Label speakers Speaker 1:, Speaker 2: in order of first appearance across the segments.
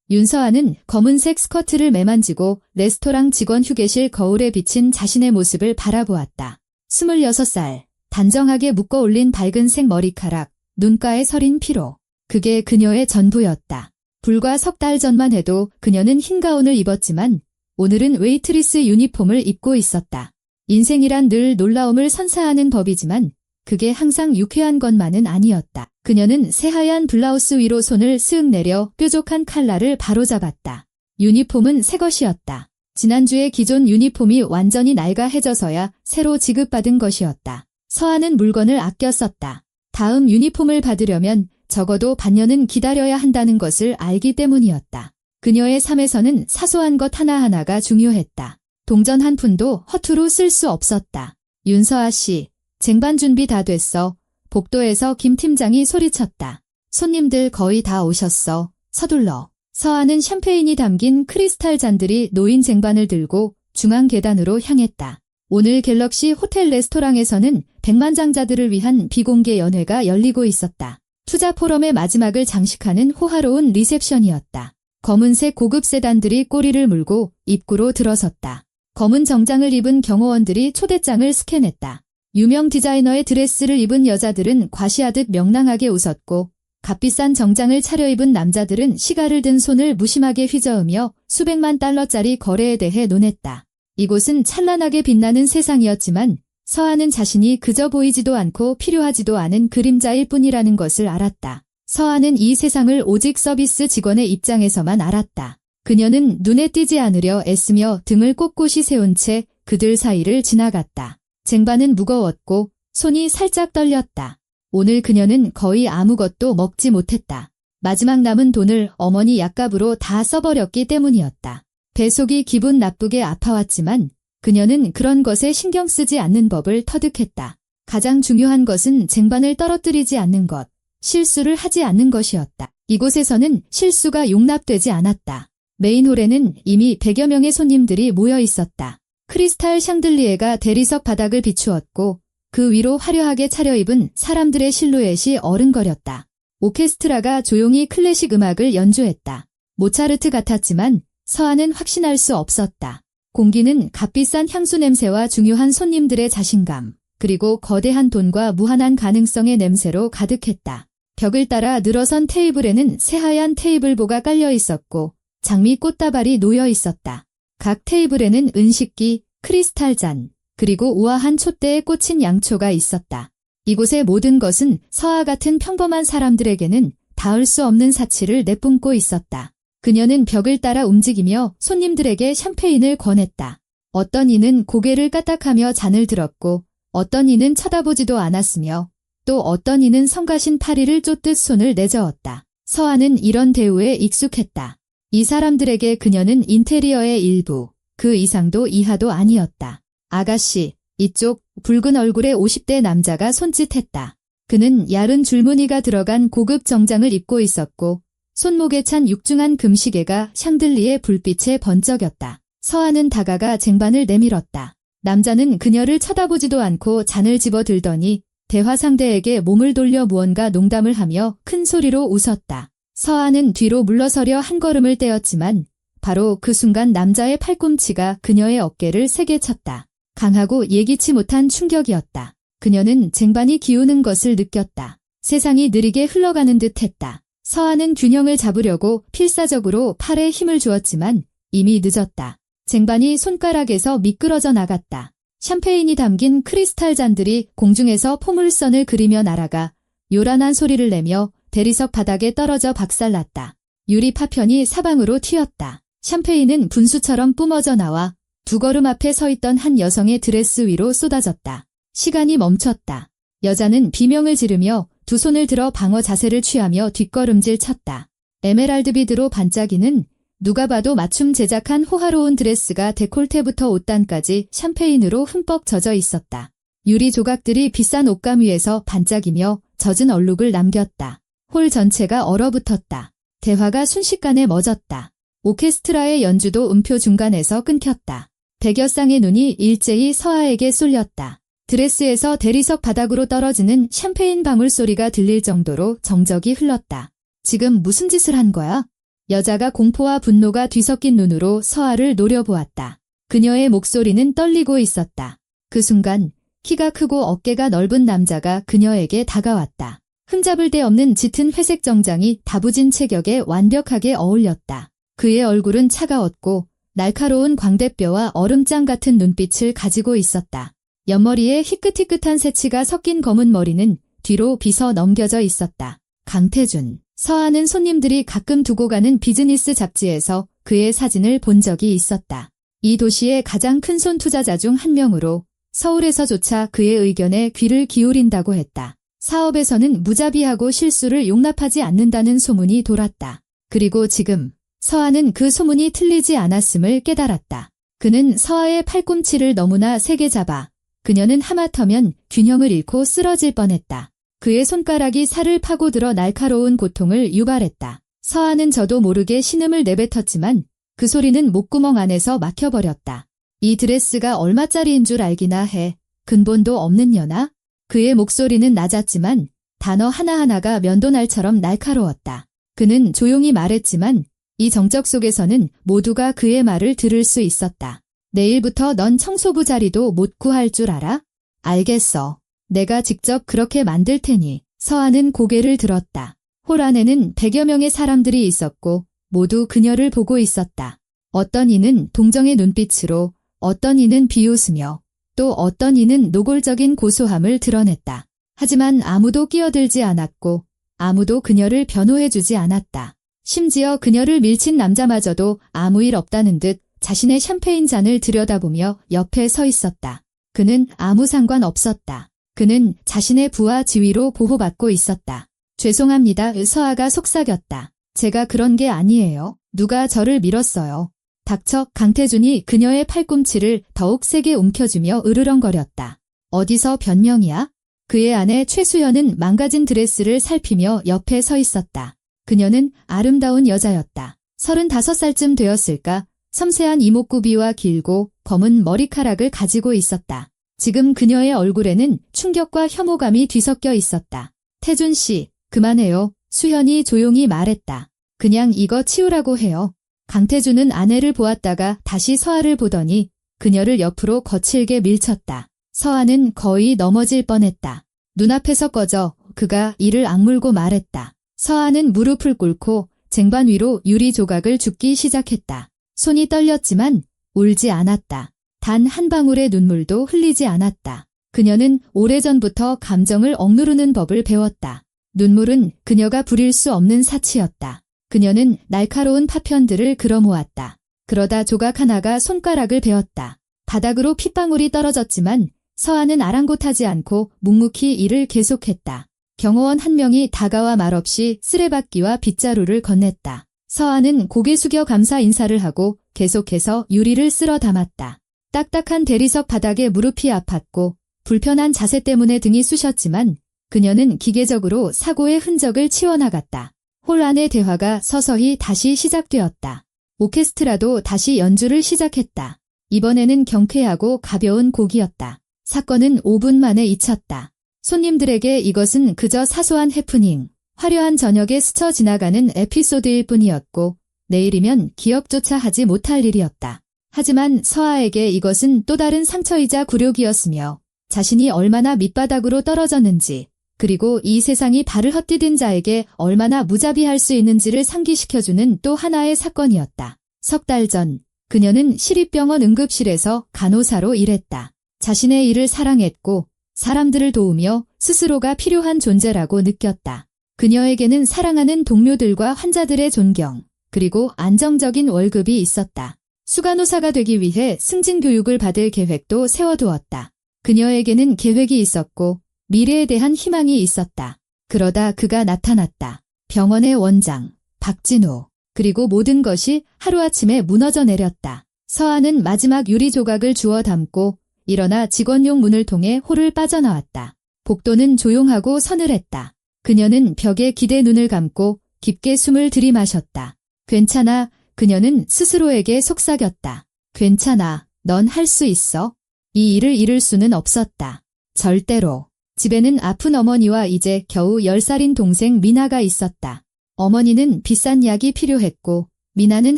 Speaker 1: 윤서아는 검은색 스커트를 매만지고 레스토랑 직원 휴게실 거울에 비친 자신의 모습을 바라보았다. 26살, 단정하게 묶어 올린 밝은색 머리카락, 눈가에 서린 피로. 그게 그녀의 전부였다. 불과 석 달 전만 해도 그녀는 흰 가운을 입었지만 오늘은 웨이트리스 유니폼을 입고 있었다. 인생이란 늘 놀라움을 선사하는 법이지만 그게 항상 유쾌한 것만은 아니었다. 그녀는 새하얀 블라우스 위로 손을 쓱 내려 뾰족한 칼라를 바로잡았다. 유니폼은 새것이었다. 지난주에 기존 유니폼이 완전히 낡아해져서야 새로 지급받은 것이었다. 서아는 물건을 아껴 썼다. 다음 유니폼을 받으려면 적어도 반년은 기다려야 한다는 것을 알기 때문이었다. 그녀의 삶에서는 사소한 것 하나하나가 중요했다. 동전 한 푼도 허투루 쓸 수 없었다. 윤서아 씨, 쟁반 준비 다 됐어. 복도에서 김 팀장이 소리쳤다. 손님들 거의 다 오셨어. 서둘러. 서아는 샴페인이 담긴 크리스탈 잔들이 놓인 쟁반을 들고 중앙 계단으로 향했다. 오늘 갤럭시 호텔 레스토랑에서는 백만장자들을 위한 비공개 연회가 열리고 있었다. 투자 포럼의 마지막을 장식하는 호화로운 리셉션이었다. 검은색 고급 세단들이 꼬리를 물고 입구로 들어섰다. 검은 정장을 입은 경호원들이 초대장을 스캔했다. 유명 디자이너의 드레스를 입은 여자들은 과시하듯 명랑하게 웃었고 값비싼 정장을 차려입은 남자들은 시가를 든 손을 무심하게 휘저으며 수백만 달러짜리 거래에 대해 논했다. 이곳은 찬란하게 빛나는 세상이었지만 서아는 자신이 그저 보이지도 않고 필요하지도 않은 그림자일 뿐이라는 것을 알았다. 서아는 이 세상을 오직 서비스 직원의 입장에서만 알았다. 그녀는 눈에 띄지 않으려 애쓰며 등을 꼿꼿이 세운 채 그들 사이를 지나갔다. 쟁반은 무거웠고 손이 살짝 떨렸다. 오늘 그녀는 거의 아무것도 먹지 못했다. 마지막 남은 돈을 어머니 약값으로 다 써버렸기 때문이었다. 배속이 기분 나쁘게 아파왔지만 그녀는 그런 것에 신경 쓰지 않는 법을 터득했다. 가장 중요한 것은 쟁반을 떨어뜨리지 않는 것, 실수를 하지 않는 것이었다. 이곳에서는 실수가 용납되지 않았다. 메인홀에는 이미 100여 명의 손님들이 모여 있었다. 크리스탈 샹들리에가 대리석 바닥을 비추었고 그 위로 화려하게 차려입은 사람들의 실루엣이 어른거렸다. 오케스트라가 조용히 클래식 음악을 연주했다. 모차르트 같았지만 서아는 확신할 수 없었다. 공기는 값비싼 향수 냄새와 중요한 손님들의 자신감, 그리고 거대한 돈과 무한한 가능성의 냄새로 가득했다. 벽을 따라 늘어선 테이블에는 새하얀 테이블보가 깔려 있었고 장미 꽃다발이 놓여 있었다. 각 테이블에는 은식기, 크리스탈 잔, 그리고 우아한 촛대에 꽂힌 양초가 있었다. 이곳의 모든 것은 서아 같은 평범한 사람들에게는 닿을 수 없는 사치를 내뿜고 있었다. 그녀는 벽을 따라 움직이며 손님들에게 샴페인을 권했다. 어떤 이는 고개를 까딱하며 잔을 들었고 어떤 이는 쳐다보지도 않았으며 또 어떤 이는 성가신 파리를 쫓듯 손을 내저었다. 서아는 이런 대우에 익숙했다. 이 사람들에게 그녀는 인테리어의 일부, 그 이상도 이하도 아니었다. 아가씨, 이쪽 붉은 얼굴의 50대 남자가 손짓했다. 그는 얇은 줄무늬가 들어간 고급 정장을 입고 있었고 손목에 찬 육중한 금시계가 샹들리의 불빛에 번쩍였다. 서아는 다가가 쟁반을 내밀었다. 남자는 그녀를 쳐다보지도 않고 잔을 집어들더니 대화 상대에게 몸을 돌려 무언가 농담을 하며 큰 소리로 웃었다. 서아는 뒤로 물러서려 한 걸음을 떼었지만 바로 그 순간 남자의 팔꿈치가 그녀의 어깨를 세게 쳤다. 강하고 예기치 못한 충격이었다. 그녀는 쟁반이 기우는 것을 느꼈다. 세상이 느리게 흘러가는 듯 했다. 서아는 균형을 잡으려고 필사적으로 팔에 힘을 주었지만 이미 늦었다. 쟁반이 손가락에서 미끄러져 나갔다. 샴페인이 담긴 크리스탈 잔들이 공중에서 포물선을 그리며 날아가 요란한 소리를 내며 대리석 바닥에 떨어져 박살났다. 유리 파편이 사방으로 튀었다. 샴페인은 분수처럼 뿜어져 나와 두 걸음 앞에 서 있던 한 여성의 드레스 위로 쏟아졌다. 시간이 멈췄다. 여자는 비명을 지르며 두 손을 들어 방어 자세를 취하며 뒷걸음질 쳤다. 에메랄드 비드로 반짝이는 누가 봐도 맞춤 제작한 호화로운 드레스가 데콜테부터 옷단까지 샴페인으로 흠뻑 젖어 있었다. 유리 조각들이 비싼 옷감 위에서 반짝이며 젖은 얼룩을 남겼다. 홀 전체가 얼어붙었다. 대화가 순식간에 멎었다. 오케스트라의 연주도 음표 중간에서 끊겼다. 100여 쌍의 눈이 일제히 서아에게 쏠렸다. 드레스에서 대리석 바닥으로 떨어지는 샴페인 방울 소리가 들릴 정도로 정적이 흘렀다. 지금 무슨 짓을 한 거야? 여자가 공포와 분노가 뒤섞인 눈으로 서아를 노려보았다. 그녀의 목소리는 떨리고 있었다. 그 순간 키가 크고 어깨가 넓은 남자가 그녀에게 다가왔다. 흠잡을 데 없는 짙은 회색 정장이 다부진 체격에 완벽하게 어울렸다. 그의 얼굴은 차가웠고 날카로운 광대뼈와 얼음장 같은 눈빛을 가지고 있었다. 옆머리에 희끗희끗한 새치가 섞인 검은 머리는 뒤로 빗어 넘겨져 있었다. 강태준. 서아는 손님들이 가끔 두고 가는 비즈니스 잡지에서 그의 사진을 본 적이 있었다. 이 도시의 가장 큰 손 투자자 중 한 명으로 서울에서조차 그의 의견에 귀를 기울인다고 했다. 사업에서는 무자비하고 실수를 용납하지 않는다는 소문이 돌았다. 그리고 지금 서아는 그 소문이 틀리지 않았음을 깨달았다. 그는 서아의 팔꿈치를 너무나 세게 잡아 그녀는 하마터면 균형을 잃고 쓰러질 뻔했다. 그의 손가락이 살을 파고들어 날카로운 고통을 유발했다. 서아는 저도 모르게 신음을 내뱉었지만 그 소리는 목구멍 안에서 막혀버렸다. 이 드레스가 얼마짜리인 줄 알기나 해. 근본도 없는 년아? 그의 목소리는 낮았지만 단어 하나하나가 면도날처럼 날카로웠다. 그는 조용히 말했지만 이 정적 속에서는 모두가 그의 말을 들을 수 있었다. 내일부터 넌 청소부 자리도 못 구할 줄 알아? 알겠어. 내가 직접 그렇게 만들 테니. 서아는 고개를 들었다. 홀 안에는 100여 명의 사람들이 있었고 모두 그녀를 보고 있었다. 어떤 이는 동정의 눈빛으로, 어떤 이는 비웃으며 또 어떤 이는 노골적인 고소함을 드러냈다. 하지만 아무도 끼어들지 않았고 아무도 그녀를 변호해주지 않았다. 심지어 그녀를 밀친 남자마저도 아무 일 없다는 듯 자신의 샴페인 잔을 들여다보며 옆에 서 있었다. 그는 아무 상관 없었다. 그는 자신의 부와 지위로 보호받고 있었다. 죄송합니다. 서아가 속삭였다. 제가 그런 게 아니에요. 누가 저를 밀었어요. 닥쳐. 강태준이 그녀의 팔꿈치를 더욱 세게 움켜쥐며 으르렁거렸다. 어디서 변명이야? 그의 아내 최수연은 망가진 드레스를 살피며 옆에 서 있었다. 그녀는 아름다운 여자였다. 35살쯤 되었을까? 섬세한 이목구비와 길고 검은 머리카락을 가지고 있었다. 지금 그녀의 얼굴에는 충격과 혐오감이 뒤섞여 있었다. 태준 씨, 그만해요. 수현이 조용히 말했다. 그냥 이거 치우라고 해요. 강태준은 아내를 보았다가 다시 서아를 보더니 그녀를 옆으로 거칠게 밀쳤다. 서아는 거의 넘어질 뻔했다. 눈앞에서 꺼져. 그가 이를 악물고 말했다. 서아는 무릎을 꿇고 쟁반 위로 유리 조각을 줍기 시작했다. 손이 떨렸지만 울지 않았다. 단 한 방울의 눈물도 흘리지 않았다. 그녀는 오래전부터 감정을 억누르는 법을 배웠다. 눈물은 그녀가 부릴 수 없는 사치였다. 그녀는 날카로운 파편들을 걸어모았다. 그러다 조각 하나가 손가락을 베었다. 바닥으로 핏방울이 떨어졌지만 서아는 아랑곳하지 않고 묵묵히 일을 계속했다. 경호원 한 명이 다가와 말없이 쓰레받기와 빗자루를 건넸다. 서아는 고개 숙여 감사 인사를 하고 계속해서 유리를 쓸어 담았다. 딱딱한 대리석 바닥에 무릎이 아팠고 불편한 자세 때문에 등이 쑤셨지만 그녀는 기계적으로 사고의 흔적을 치워나갔다. 홀 안의 대화가 서서히 다시 시작되었다. 오케스트라도 다시 연주를 시작했다. 이번에는 경쾌하고 가벼운 곡이었다. 사건은 5분 만에 잊혔다. 손님들에게 이것은 그저 사소한 해프닝, 화려한 저녁에 스쳐 지나가는 에피소드일 뿐이었고 내일이면 기억조차 하지 못할 일이었다. 하지만 서아에게 이것은 또 다른 상처이자 굴욕이었으며 자신이 얼마나 밑바닥으로 떨어졌는지 그리고 이 세상이 발을 헛디딘 자에게 얼마나 무자비할 수 있는지를 상기시켜주는 또 하나의 사건이었다. 석 달 전 그녀는 시립병원 응급실에서 간호사로 일했다. 자신의 일을 사랑했고 사람들을 도우며 스스로가 필요한 존재라고 느꼈다. 그녀에게는 사랑하는 동료들과 환자들의 존경, 그리고 안정적인 월급이 있었다. 수간호사가 되기 위해 승진 교육을 받을 계획도 세워두었다. 그녀에게는 계획이 있었고 미래에 대한 희망이 있었다. 그러다 그가 나타났다. 병원의 원장, 박진우. 그리고 모든 것이 하루아침에 무너져 내렸다. 서아는 마지막 유리 조각을 주워 담고 일어나 직원용 문을 통해 홀을 빠져나왔다. 복도는 조용하고 서늘했다. 그녀는 벽에 기대 눈을 감고 깊게 숨을 들이마셨다. 괜찮아. 그녀는 스스로에게 속삭였다. 괜찮아. 넌 할 수 있어. 이 일을 잃을 수는 없었다. 절대로. 집에는 아픈 어머니와 이제 겨우 10살인 동생 미나가 있었다. 어머니는 비싼 약이 필요했고 미나는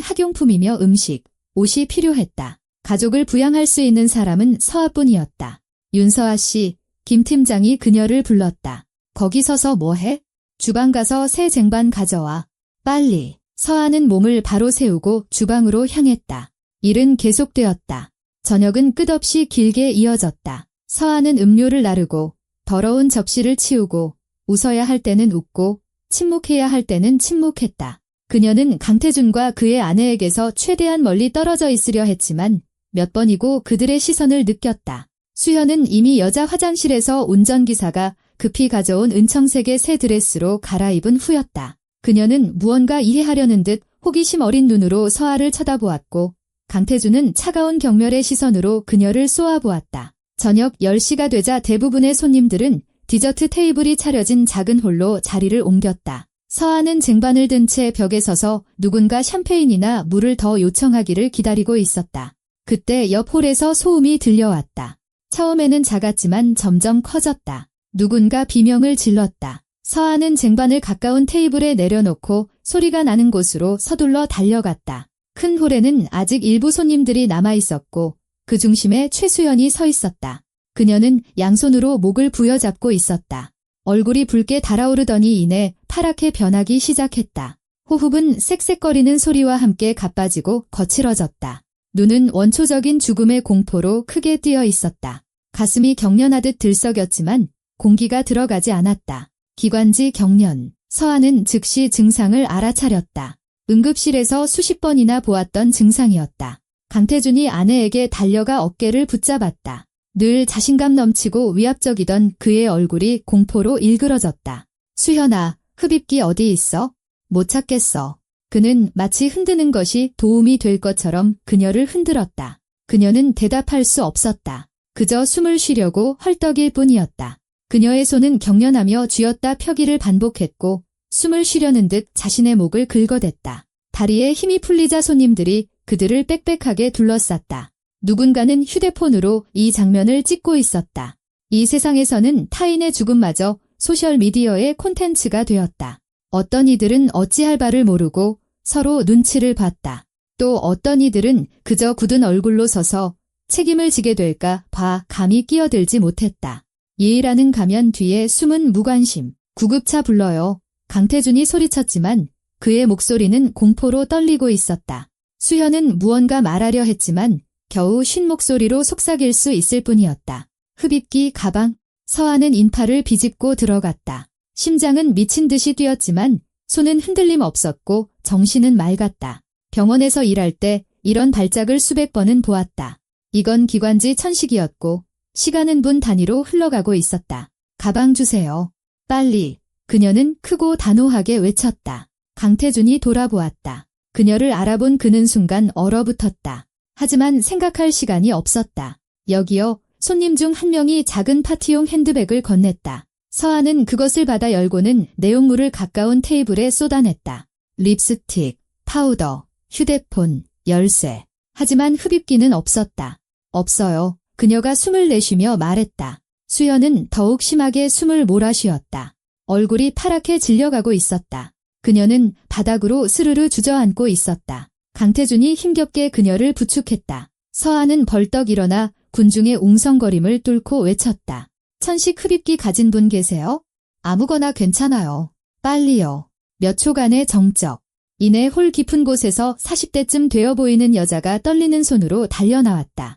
Speaker 1: 학용품이며 음식, 옷이 필요했다. 가족을 부양할 수 있는 사람은 서아뿐이었다. 윤서아 씨, 김 팀장이 그녀를 불렀다. 거기 서서 뭐해? 주방 가서 새 쟁반 가져와. 빨리. 서아는 몸을 바로 세우고 주방으로 향했다. 일은 계속되었다. 저녁은 끝없이 길게 이어졌다. 서아는 음료를 나르고 더러운 접시를 치우고 웃어야 할 때는 웃고 침묵해야 할 때는 침묵했다. 그녀는 강태준과 그의 아내에게서 최대한 멀리 떨어져 있으려 했지만 몇 번이고 그들의 시선을 느꼈다. 수현은 이미 여자 화장실에서 운전기사가 급히 가져온 은청색의 새 드레스로 갈아입은 후였다. 그녀는 무언가 이해하려는 듯 호기심 어린 눈으로 서아를 쳐다보았고 강태준은 차가운 경멸의 시선으로 그녀를 쏘아보았다. 저녁 10시가 되자 대부분의 손님들은 디저트 테이블이 차려진 작은 홀로 자리를 옮겼다. 서아는 쟁반을 든 채 벽에 서서 누군가 샴페인이나 물을 더 요청하기를 기다리고 있었다. 그때 옆 홀에서 소음이 들려왔다. 처음에는 작았지만 점점 커졌다. 누군가 비명을 질렀다. 서아는 쟁반을 가까운 테이블에 내려놓고 소리가 나는 곳으로 서둘러 달려갔다. 큰 홀에는 아직 일부 손님들이 남아있었고 그 중심에 최수연이 서 있었다. 그녀는 양손으로 목을 부여잡고 있었다. 얼굴이 붉게 달아오르더니 이내 파랗게 변하기 시작했다. 호흡은 쌕쌕거리는 소리와 함께 가빠지고 거칠어졌다. 눈은 원초적인 죽음의 공포로 크게 뜨여 있었다. 가슴이 경련하듯 들썩였지만 공기가 들어가지 않았다. 기관지 경련. 서아는 즉시 증상을 알아차렸다. 응급실에서 수십 번이나 보았던 증상이었다. 강태준이 아내에게 달려가 어깨를 붙잡았다. 늘 자신감 넘치고 위압적이던 그의 얼굴이 공포로 일그러졌다. 수현아, 흡입기 어디 있어? 못 찾겠어. 그는 마치 흔드는 것이 도움이 될 것처럼 그녀를 흔들었다. 그녀는 대답할 수 없었다. 그저 숨을 쉬려고 헐떡일 뿐이었다. 그녀의 손은 경련하며 쥐었다 펴기를 반복했고 숨을 쉬려는 듯 자신의 목을 긁어댔다. 다리에 힘이 풀리자 손님들이 그들을 빽빽하게 둘러쌌다. 누군가는 휴대폰으로 이 장면을 찍고 있었다. 이 세상에서는 타인의 죽음마저 소셜미디어의 콘텐츠가 되었다. 어떤 이들은 어찌할 바를 모르고 서로 눈치를 봤다. 또 어떤 이들은 그저 굳은 얼굴로 서서 책임을 지게 될까 봐 감히 끼어들지 못했다. 예의라는 가면 뒤에 숨은 무관심. 구급차 불러요. 강태준이 소리쳤지만 그의 목소리는 공포로 떨리고 있었다. 수현은 무언가 말하려 했지만 겨우 쉰 목소리로 속삭일 수 있을 뿐이었다. 흡입기 가방. 서아는 인파를 비집고 들어갔다. 심장은 미친 듯이 뛰었지만 손은 흔들림 없었고 정신은 맑았다. 병원에서 일할 때 이런 발작을 수백 번은 보았다. 이건 기관지 천식이었고 시간은 분 단위로 흘러가고 있었다. 가방 주세요. 빨리. 그녀는 크고 단호하게 외쳤다. 강태준이 돌아보았다. 그녀를 알아본 그는 순간 얼어붙었다. 하지만 생각할 시간이 없었다. 여기요. 손님 중 한 명이 작은 파티용 핸드백을 건넸다. 서아는 그것을 받아 열고는 내용물을 가까운 테이블에 쏟아냈다. 립스틱, 파우더, 휴대폰, 열쇠. 하지만 흡입기는 없었다. 없어요. 그녀가 숨을 내쉬며 말했다. 수연은 더욱 심하게 숨을 몰아쉬었다. 얼굴이 파랗게 질려가고 있었다. 그녀는 바닥으로 스르르 주저앉고 있었다. 강태준이 힘겹게 그녀를 부축했다. 서아는 벌떡 일어나 군중의 웅성거림을 뚫고 외쳤다. 천식 흡입기 가진 분 계세요? 아무거나 괜찮아요. 빨리요. 몇 초간의 정적. 이내 홀 깊은 곳에서 40대쯤 되어 보이는 여자가 떨리는 손으로 달려나왔다.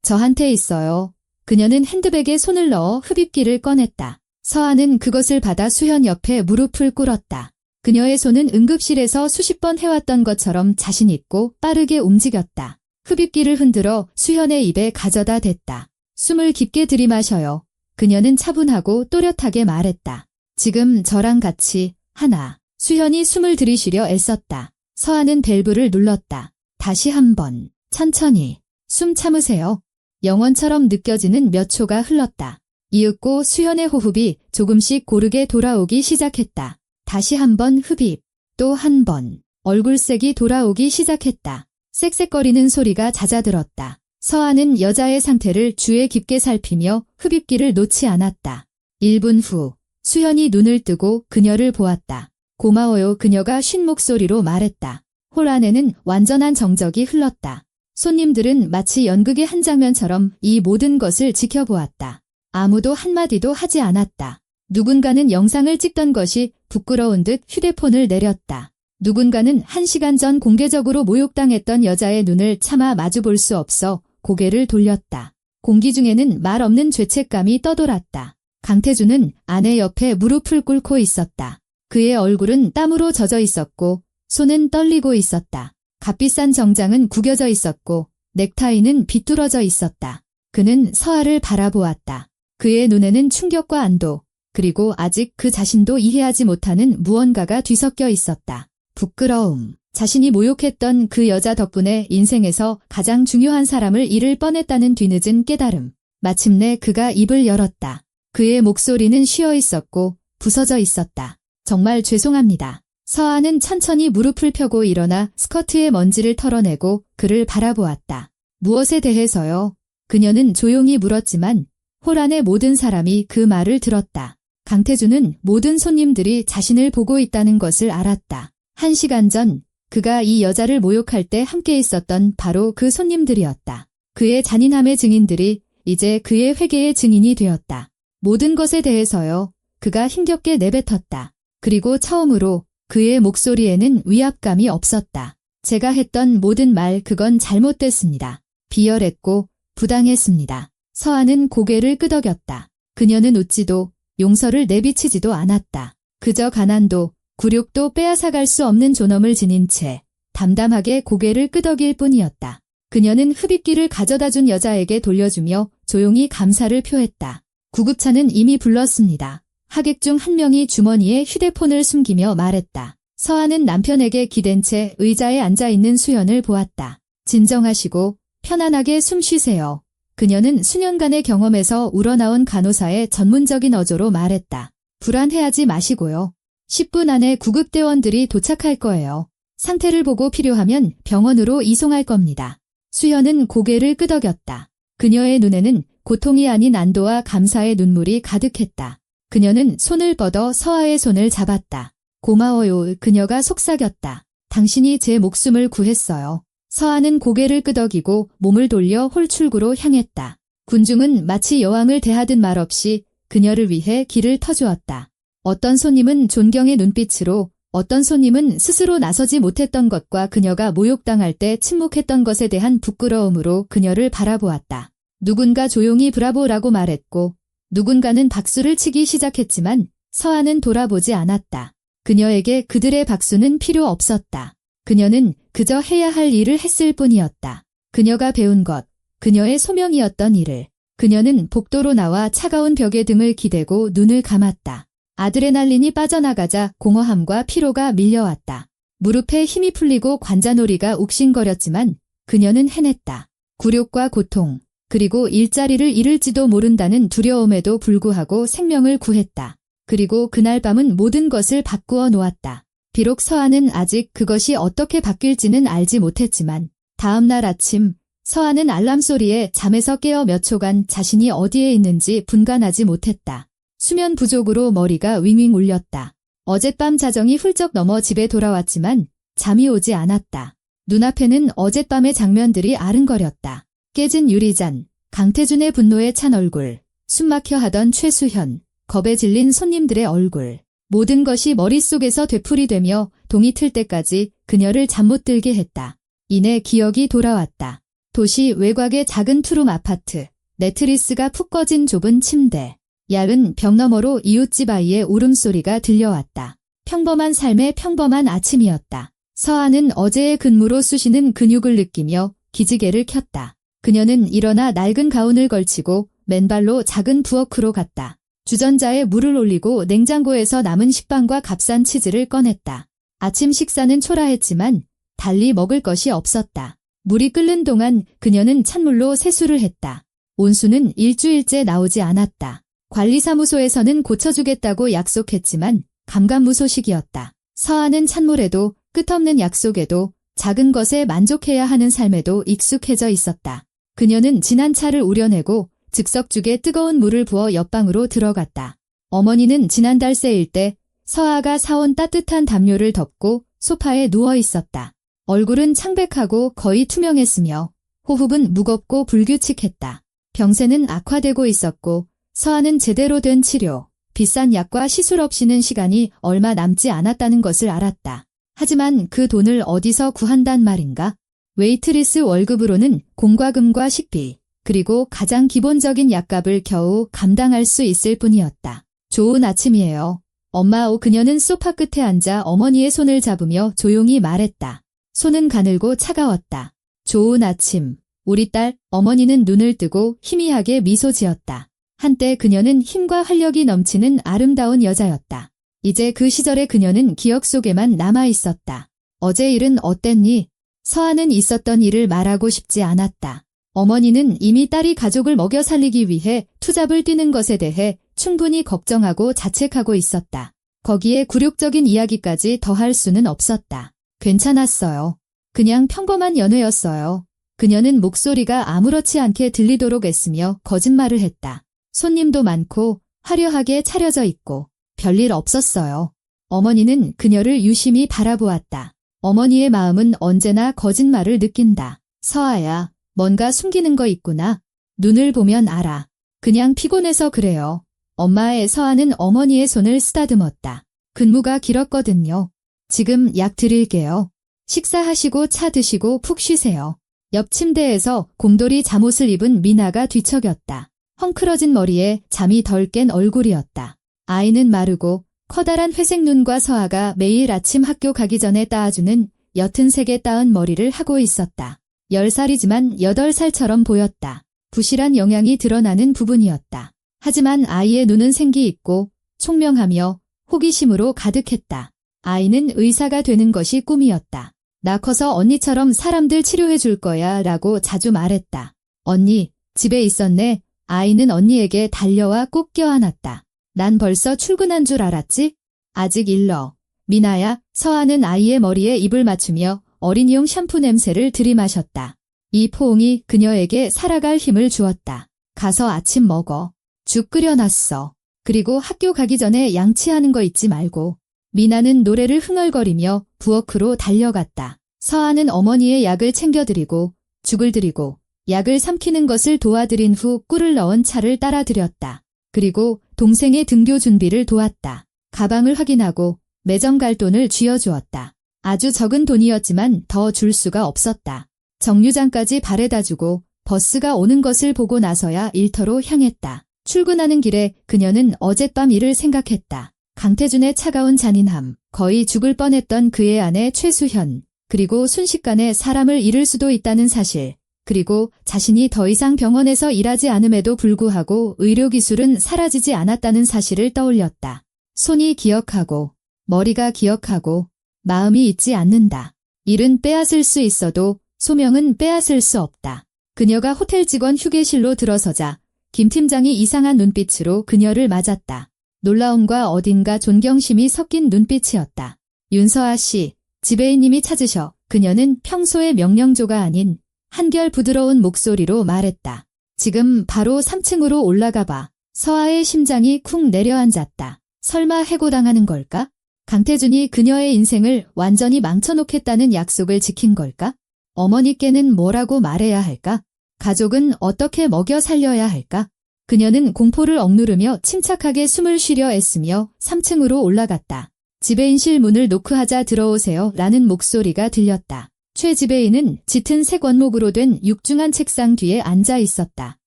Speaker 1: 저한테 있어요. 그녀는 핸드백에 손을 넣어 흡입기를 꺼냈다. 서아는 그것을 받아 수현 옆에 무릎을 꿇었다. 그녀의 손은 응급실에서 수십 번 해왔던 것처럼 자신 있고 빠르게 움직였다. 흡입기를 흔들어 수현의 입에 가져다 댔다. 숨을 깊게 들이마셔요. 그녀는 차분하고 또렷하게 말했다. 지금 저랑 같이 하나. 수현이 숨을 들이쉬려 애썼다. 서아는 밸브를 눌렀다. 다시 한 번. 천천히. 숨 참으세요. 영원처럼 느껴지는 몇 초가 흘렀다. 이윽고 수현의 호흡이 조금씩 고르게 돌아오기 시작했다. 다시 한 번 흡입. 또 한 번. 얼굴색이 돌아오기 시작했다. 쌕쌕거리는 소리가 잦아들었다. 서아는 여자의 상태를 주의 깊게 살피며 흡입기를 놓지 않았다. 1분 후 수현이 눈을 뜨고 그녀를 보았다. 고마워요. 그녀가 쉰 목소리로 말했다. 홀 안에는 완전한 정적이 흘렀다. 손님들은 마치 연극의 한 장면처럼 이 모든 것을 지켜보았다. 아무도 한마디도 하지 않았다. 누군가는 영상을 찍던 것이 부끄러운 듯 휴대폰을 내렸다. 누군가는 1시간 전 공개적으로 모욕당했던 여자의 눈을 차마 마주볼 수 없어 고개를 돌렸다. 공기 중에는 말 없는 죄책감이 떠돌았다. 강태주는 아내 옆에 무릎을 꿇고 있었다. 그의 얼굴은 땀으로 젖어 있었고 손은 떨리고 있었다. 값비싼 정장은 구겨져 있었고 넥타이는 비뚤어져 있었다. 그는 서아를 바라보았다. 그의 눈에는 충격과 안도, 그리고 아직 그 자신도 이해하지 못하는 무언가가 뒤섞여 있었다. 부끄러움. 자신이 모욕했던 그 여자 덕분에 인생에서 가장 중요한 사람을 잃을 뻔했다는 뒤늦은 깨달음. 마침내 그가 입을 열었다. 그의 목소리는 쉬어 있었고 부서져 있었다. 정말 죄송합니다. 서아는 천천히 무릎을 펴고 일어나 스커트의 먼지를 털어내고 그를 바라보았다. 무엇에 대해서요? 그녀는 조용히 물었지만 홀 안의 모든 사람이 그 말을 들었다. 강태주는 모든 손님들이 자신을 보고 있다는 것을 알았다. 1시간 전 그가 이 여자를 모욕할 때 함께 있었던 바로 그 손님들이었다. 그의 잔인함의 증인들이 이제 그의 회개의 증인이 되었다. 모든 것에 대해서요. 그가 힘겹게 내뱉었다. 그리고 처음으로 그의 목소리에는 위압감이 없었다. 제가 했던 모든 말 그건 잘못됐습니다. 비열했고 부당했습니다. 서아는 고개를 끄덕였다. 그녀는 웃지도 용서를 내비치지도 않았다. 그저 가난도 굴욕도 빼앗아갈 수 없는 존엄을 지닌 채 담담하게 고개를 끄덕일 뿐이었다. 그녀는 흡입기를 가져다준 여자에게 돌려주며 조용히 감사를 표했다. 구급차는 이미 불렀습니다. 하객 중 한 명이 주머니에 휴대폰을 숨기며 말했다. 서아는 남편에게 기댄 채 의자에 앉아있는 수연을 보았다. 진정하시고 편안하게 숨 쉬세요. 그녀는 수년간의 경험에서 우러나온 간호사의 전문적인 어조로 말했다. 불안해하지 마시고요. 10분 안에 구급대원들이 도착할 거예요. 상태를 보고 필요하면 병원으로 이송할 겁니다. 수연은 고개를 끄덕였다. 그녀의 눈에는 고통이 아닌 안도와 감사의 눈물이 가득했다. 그녀는 손을 뻗어 서아의 손을 잡았다. 고마워요. 그녀가 속삭였다. 당신이 제 목숨을 구했어요. 서아는 고개를 끄덕이고 몸을 돌려 홀 출구로 향했다. 군중은 마치 여왕을 대하듯 말없이 그녀를 위해 길을 터주었다. 어떤 손님은 존경의 눈빛으로, 어떤 손님은 스스로 나서지 못했던 것과 그녀가 모욕당할 때 침묵했던 것에 대한 부끄러움으로 그녀를 바라보았다. 누군가 조용히 브라보라고 말했고 누군가는 박수를 치기 시작했지만 서아는 돌아보지 않았다. 그녀에게 그들의 박수는 필요 없었다. 그녀는 그저 해야 할 일을 했을 뿐이었다. 그녀가 배운 것, 그녀의 소명이었던 일을. 그녀는 복도로 나와 차가운 벽에 등을 기대고 눈을 감았다. 아드레날린이 빠져나가자 공허함과 피로가 밀려왔다. 무릎에 힘이 풀리고 관자놀이가 욱신거렸지만 그녀는 해냈다. 굴욕과 고통, 그리고 일자리를 잃을지도 모른다는 두려움에도 불구하고 생명을 구했다. 그리고 그날 밤은 모든 것을 바꾸어 놓았다. 비록 서아는 아직 그것이 어떻게 바뀔지는 알지 못했지만 다음 날 아침 서아는 알람 소리에 잠에서 깨어 몇 초간 자신이 어디에 있는지 분간하지 못했다. 수면 부족으로 머리가 윙윙 울렸다. 어젯밤 자정이 훌쩍 넘어 집에 돌아왔지만 잠이 오지 않았다. 눈앞에는 어젯밤의 장면들이 아른거렸다. 깨진 유리잔, 강태준의 분노에 찬 얼굴, 숨막혀 하던 최수현, 겁에 질린 손님들의 얼굴. 모든 것이 머릿속에서 되풀이되며 동이 틀 때까지 그녀를 잠 못 들게 했다. 이내 기억이 돌아왔다. 도시 외곽의 작은 투룸 아파트, 네트리스가 푹 꺼진 좁은 침대, 얇은 벽 너머로 이웃집 아이의 울음소리가 들려왔다. 평범한 삶의 평범한 아침이었다. 서아는 어제의 근무로 쑤시는 근육을 느끼며 기지개를 켰다. 그녀는 일어나 낡은 가운을 걸치고 맨발로 작은 부엌으로 갔다. 주전자에 물을 올리고 냉장고에서 남은 식빵과 값싼 치즈를 꺼냈다. 아침 식사는 초라했지만 달리 먹을 것이 없었다. 물이 끓는 동안 그녀는 찬물로 세수를 했다. 온수는 일주일째 나오지 않았다. 관리사무소에서는 고쳐주겠다고 약속했지만 감감무소식이었다. 서아는 찬물에도 끝없는 약속에도 작은 것에 만족해야 하는 삶에도 익숙해져 있었다. 그녀는 진한 차를 우려내고 즉석죽에 뜨거운 물을 부어 옆방으로 들어갔다. 어머니는 지난달 새일 때 서아가 사온 따뜻한 담요를 덮고 소파에 누워 있었다. 얼굴은 창백하고 거의 투명했으며 호흡은 무겁고 불규칙했다. 병세는 악화되고 있었고 서아는 제대로 된 치료, 비싼 약과 시술 없이는 시간이 얼마 남지 않았다는 것을 알았다. 하지만 그 돈을 어디서 구한단 말인가? 웨이트리스 월급으로는 공과금과 식비, 그리고 가장 기본적인 약값을 겨우 감당할 수 있을 뿐이었다. 좋은 아침이에요. 엄마. 그녀는 소파 끝에 앉아 어머니의 손을 잡으며 조용히 말했다. 손은 가늘고 차가웠다. 좋은 아침. 우리 딸. 어머니는 눈을 뜨고 희미하게 미소 지었다. 한때 그녀는 힘과 활력이 넘치는 아름다운 여자였다. 이제 그 시절의 그녀는 기억 속에만 남아 있었다. 어제 일은 어땠니? 서아는 있었던 일을 말하고 싶지 않았다. 어머니는 이미 딸이 가족을 먹여 살리기 위해 투잡을 뛰는 것에 대해 충분히 걱정하고 자책하고 있었다. 거기에 굴욕적인 이야기까지 더할 수는 없었다. 괜찮았어요. 그냥 평범한 연회였어요. 그녀는 목소리가 아무렇지 않게 들리도록 애쓰며 거짓말을 했다. 손님도 많고 화려하게 차려져 있고 별일 없었어요. 어머니는 그녀를 유심히 바라보았다. 어머니의 마음은 언제나 거짓말을 느낀다. 서아야, 뭔가 숨기는 거 있구나. 눈을 보면 알아. 그냥 피곤해서 그래요. 엄마의 서아는 어머니의 손을 쓰다듬었다. 근무가 길었거든요. 지금 약 드릴게요. 식사하시고 차 드시고 푹 쉬세요. 옆 침대에서 곰돌이 잠옷을 입은 미나가 뒤척였다. 헝클어진 머리에 잠이 덜 깬 얼굴이었다. 아이는 마르고 커다란 회색 눈과 서아가 매일 아침 학교 가기 전에 따아주는 옅은 색의 따은 머리를 하고 있었다. 10살이지만 8살처럼 보였다. 부실한 영양이 드러나는 부분이었다. 하지만 아이의 눈은 생기 있고 총명하며 호기심으로 가득했다. 아이는 의사가 되는 것이 꿈이었다. 나 커서 언니처럼 사람들 치료해 줄 거야 라고 자주 말했다. 언니, 집에 있었네. 아이는 언니에게 달려와 꼭 껴안았다. 난 벌써 출근한 줄 알았지? 아직 일러. 미나야. 서아는 아이의 머리에 입을 맞추며 어린이용 샴푸 냄새를 들이마셨다. 이 포옹이 그녀에게 살아갈 힘을 주었다. 가서 아침 먹어. 죽 끓여놨어. 그리고 학교 가기 전에 양치하는 거 잊지 말고. 미나는 노래를 흥얼거리며 부엌으로 달려갔다. 서아는 어머니의 약을 챙겨드리고 죽을 드리고 약을 삼키는 것을 도와드린 후 꿀을 넣은 차를 따라드렸다. 그리고 동생의 등교 준비를 도왔다. 가방을 확인하고 매점 갈 돈을 쥐어주었다. 아주 적은 돈이었지만 더 줄 수가 없었다. 정류장까지 바래다주고 버스가 오는 것을 보고 나서야 일터로 향했다. 출근하는 길에 그녀는 어젯밤 일을 생각했다. 강태준의 차가운 잔인함, 거의 죽을 뻔했던 그의 아내 최수현, 그리고 순식간에 사람을 잃을 수도 있다는 사실, 그리고 자신이 더 이상 병원에서 일하지 않음에도 불구하고 의료기술은 사라지지 않았다는 사실을 떠올렸다. 손이 기억하고, 머리가 기억하고, 마음이 잊지 않는다. 일은 빼앗을 수 있어도 소명은 빼앗을 수 없다. 그녀가 호텔 직원 휴게실로 들어서자 김 팀장이 이상한 눈빛으로 그녀를 맞았다. 놀라움과 어딘가 존경심이 섞인 눈빛이었다. 윤서아 씨, 지배인님이 찾으셔. 그녀는 평소의 명령조가 아닌 한결 부드러운 목소리로 말했다. 지금 바로 3층으로 올라가 봐. 서아의 심장이 쿵 내려앉았다. 설마 해고당하는 걸까? 강태준이 그녀의 인생을 완전히 망쳐놓겠다는 약속을 지킨 걸까? 어머니께는 뭐라고 말해야 할까? 가족은 어떻게 먹여 살려야 할까? 그녀는 공포를 억누르며 침착하게 숨을 쉬려 애쓰며 3층으로 올라갔다. 지배인실 문을 노크하자 들어오세요 라는 목소리가 들렸다. 최 지배인은 짙은 색 원목으로 된 육중한 책상 뒤에 앉아 있었다.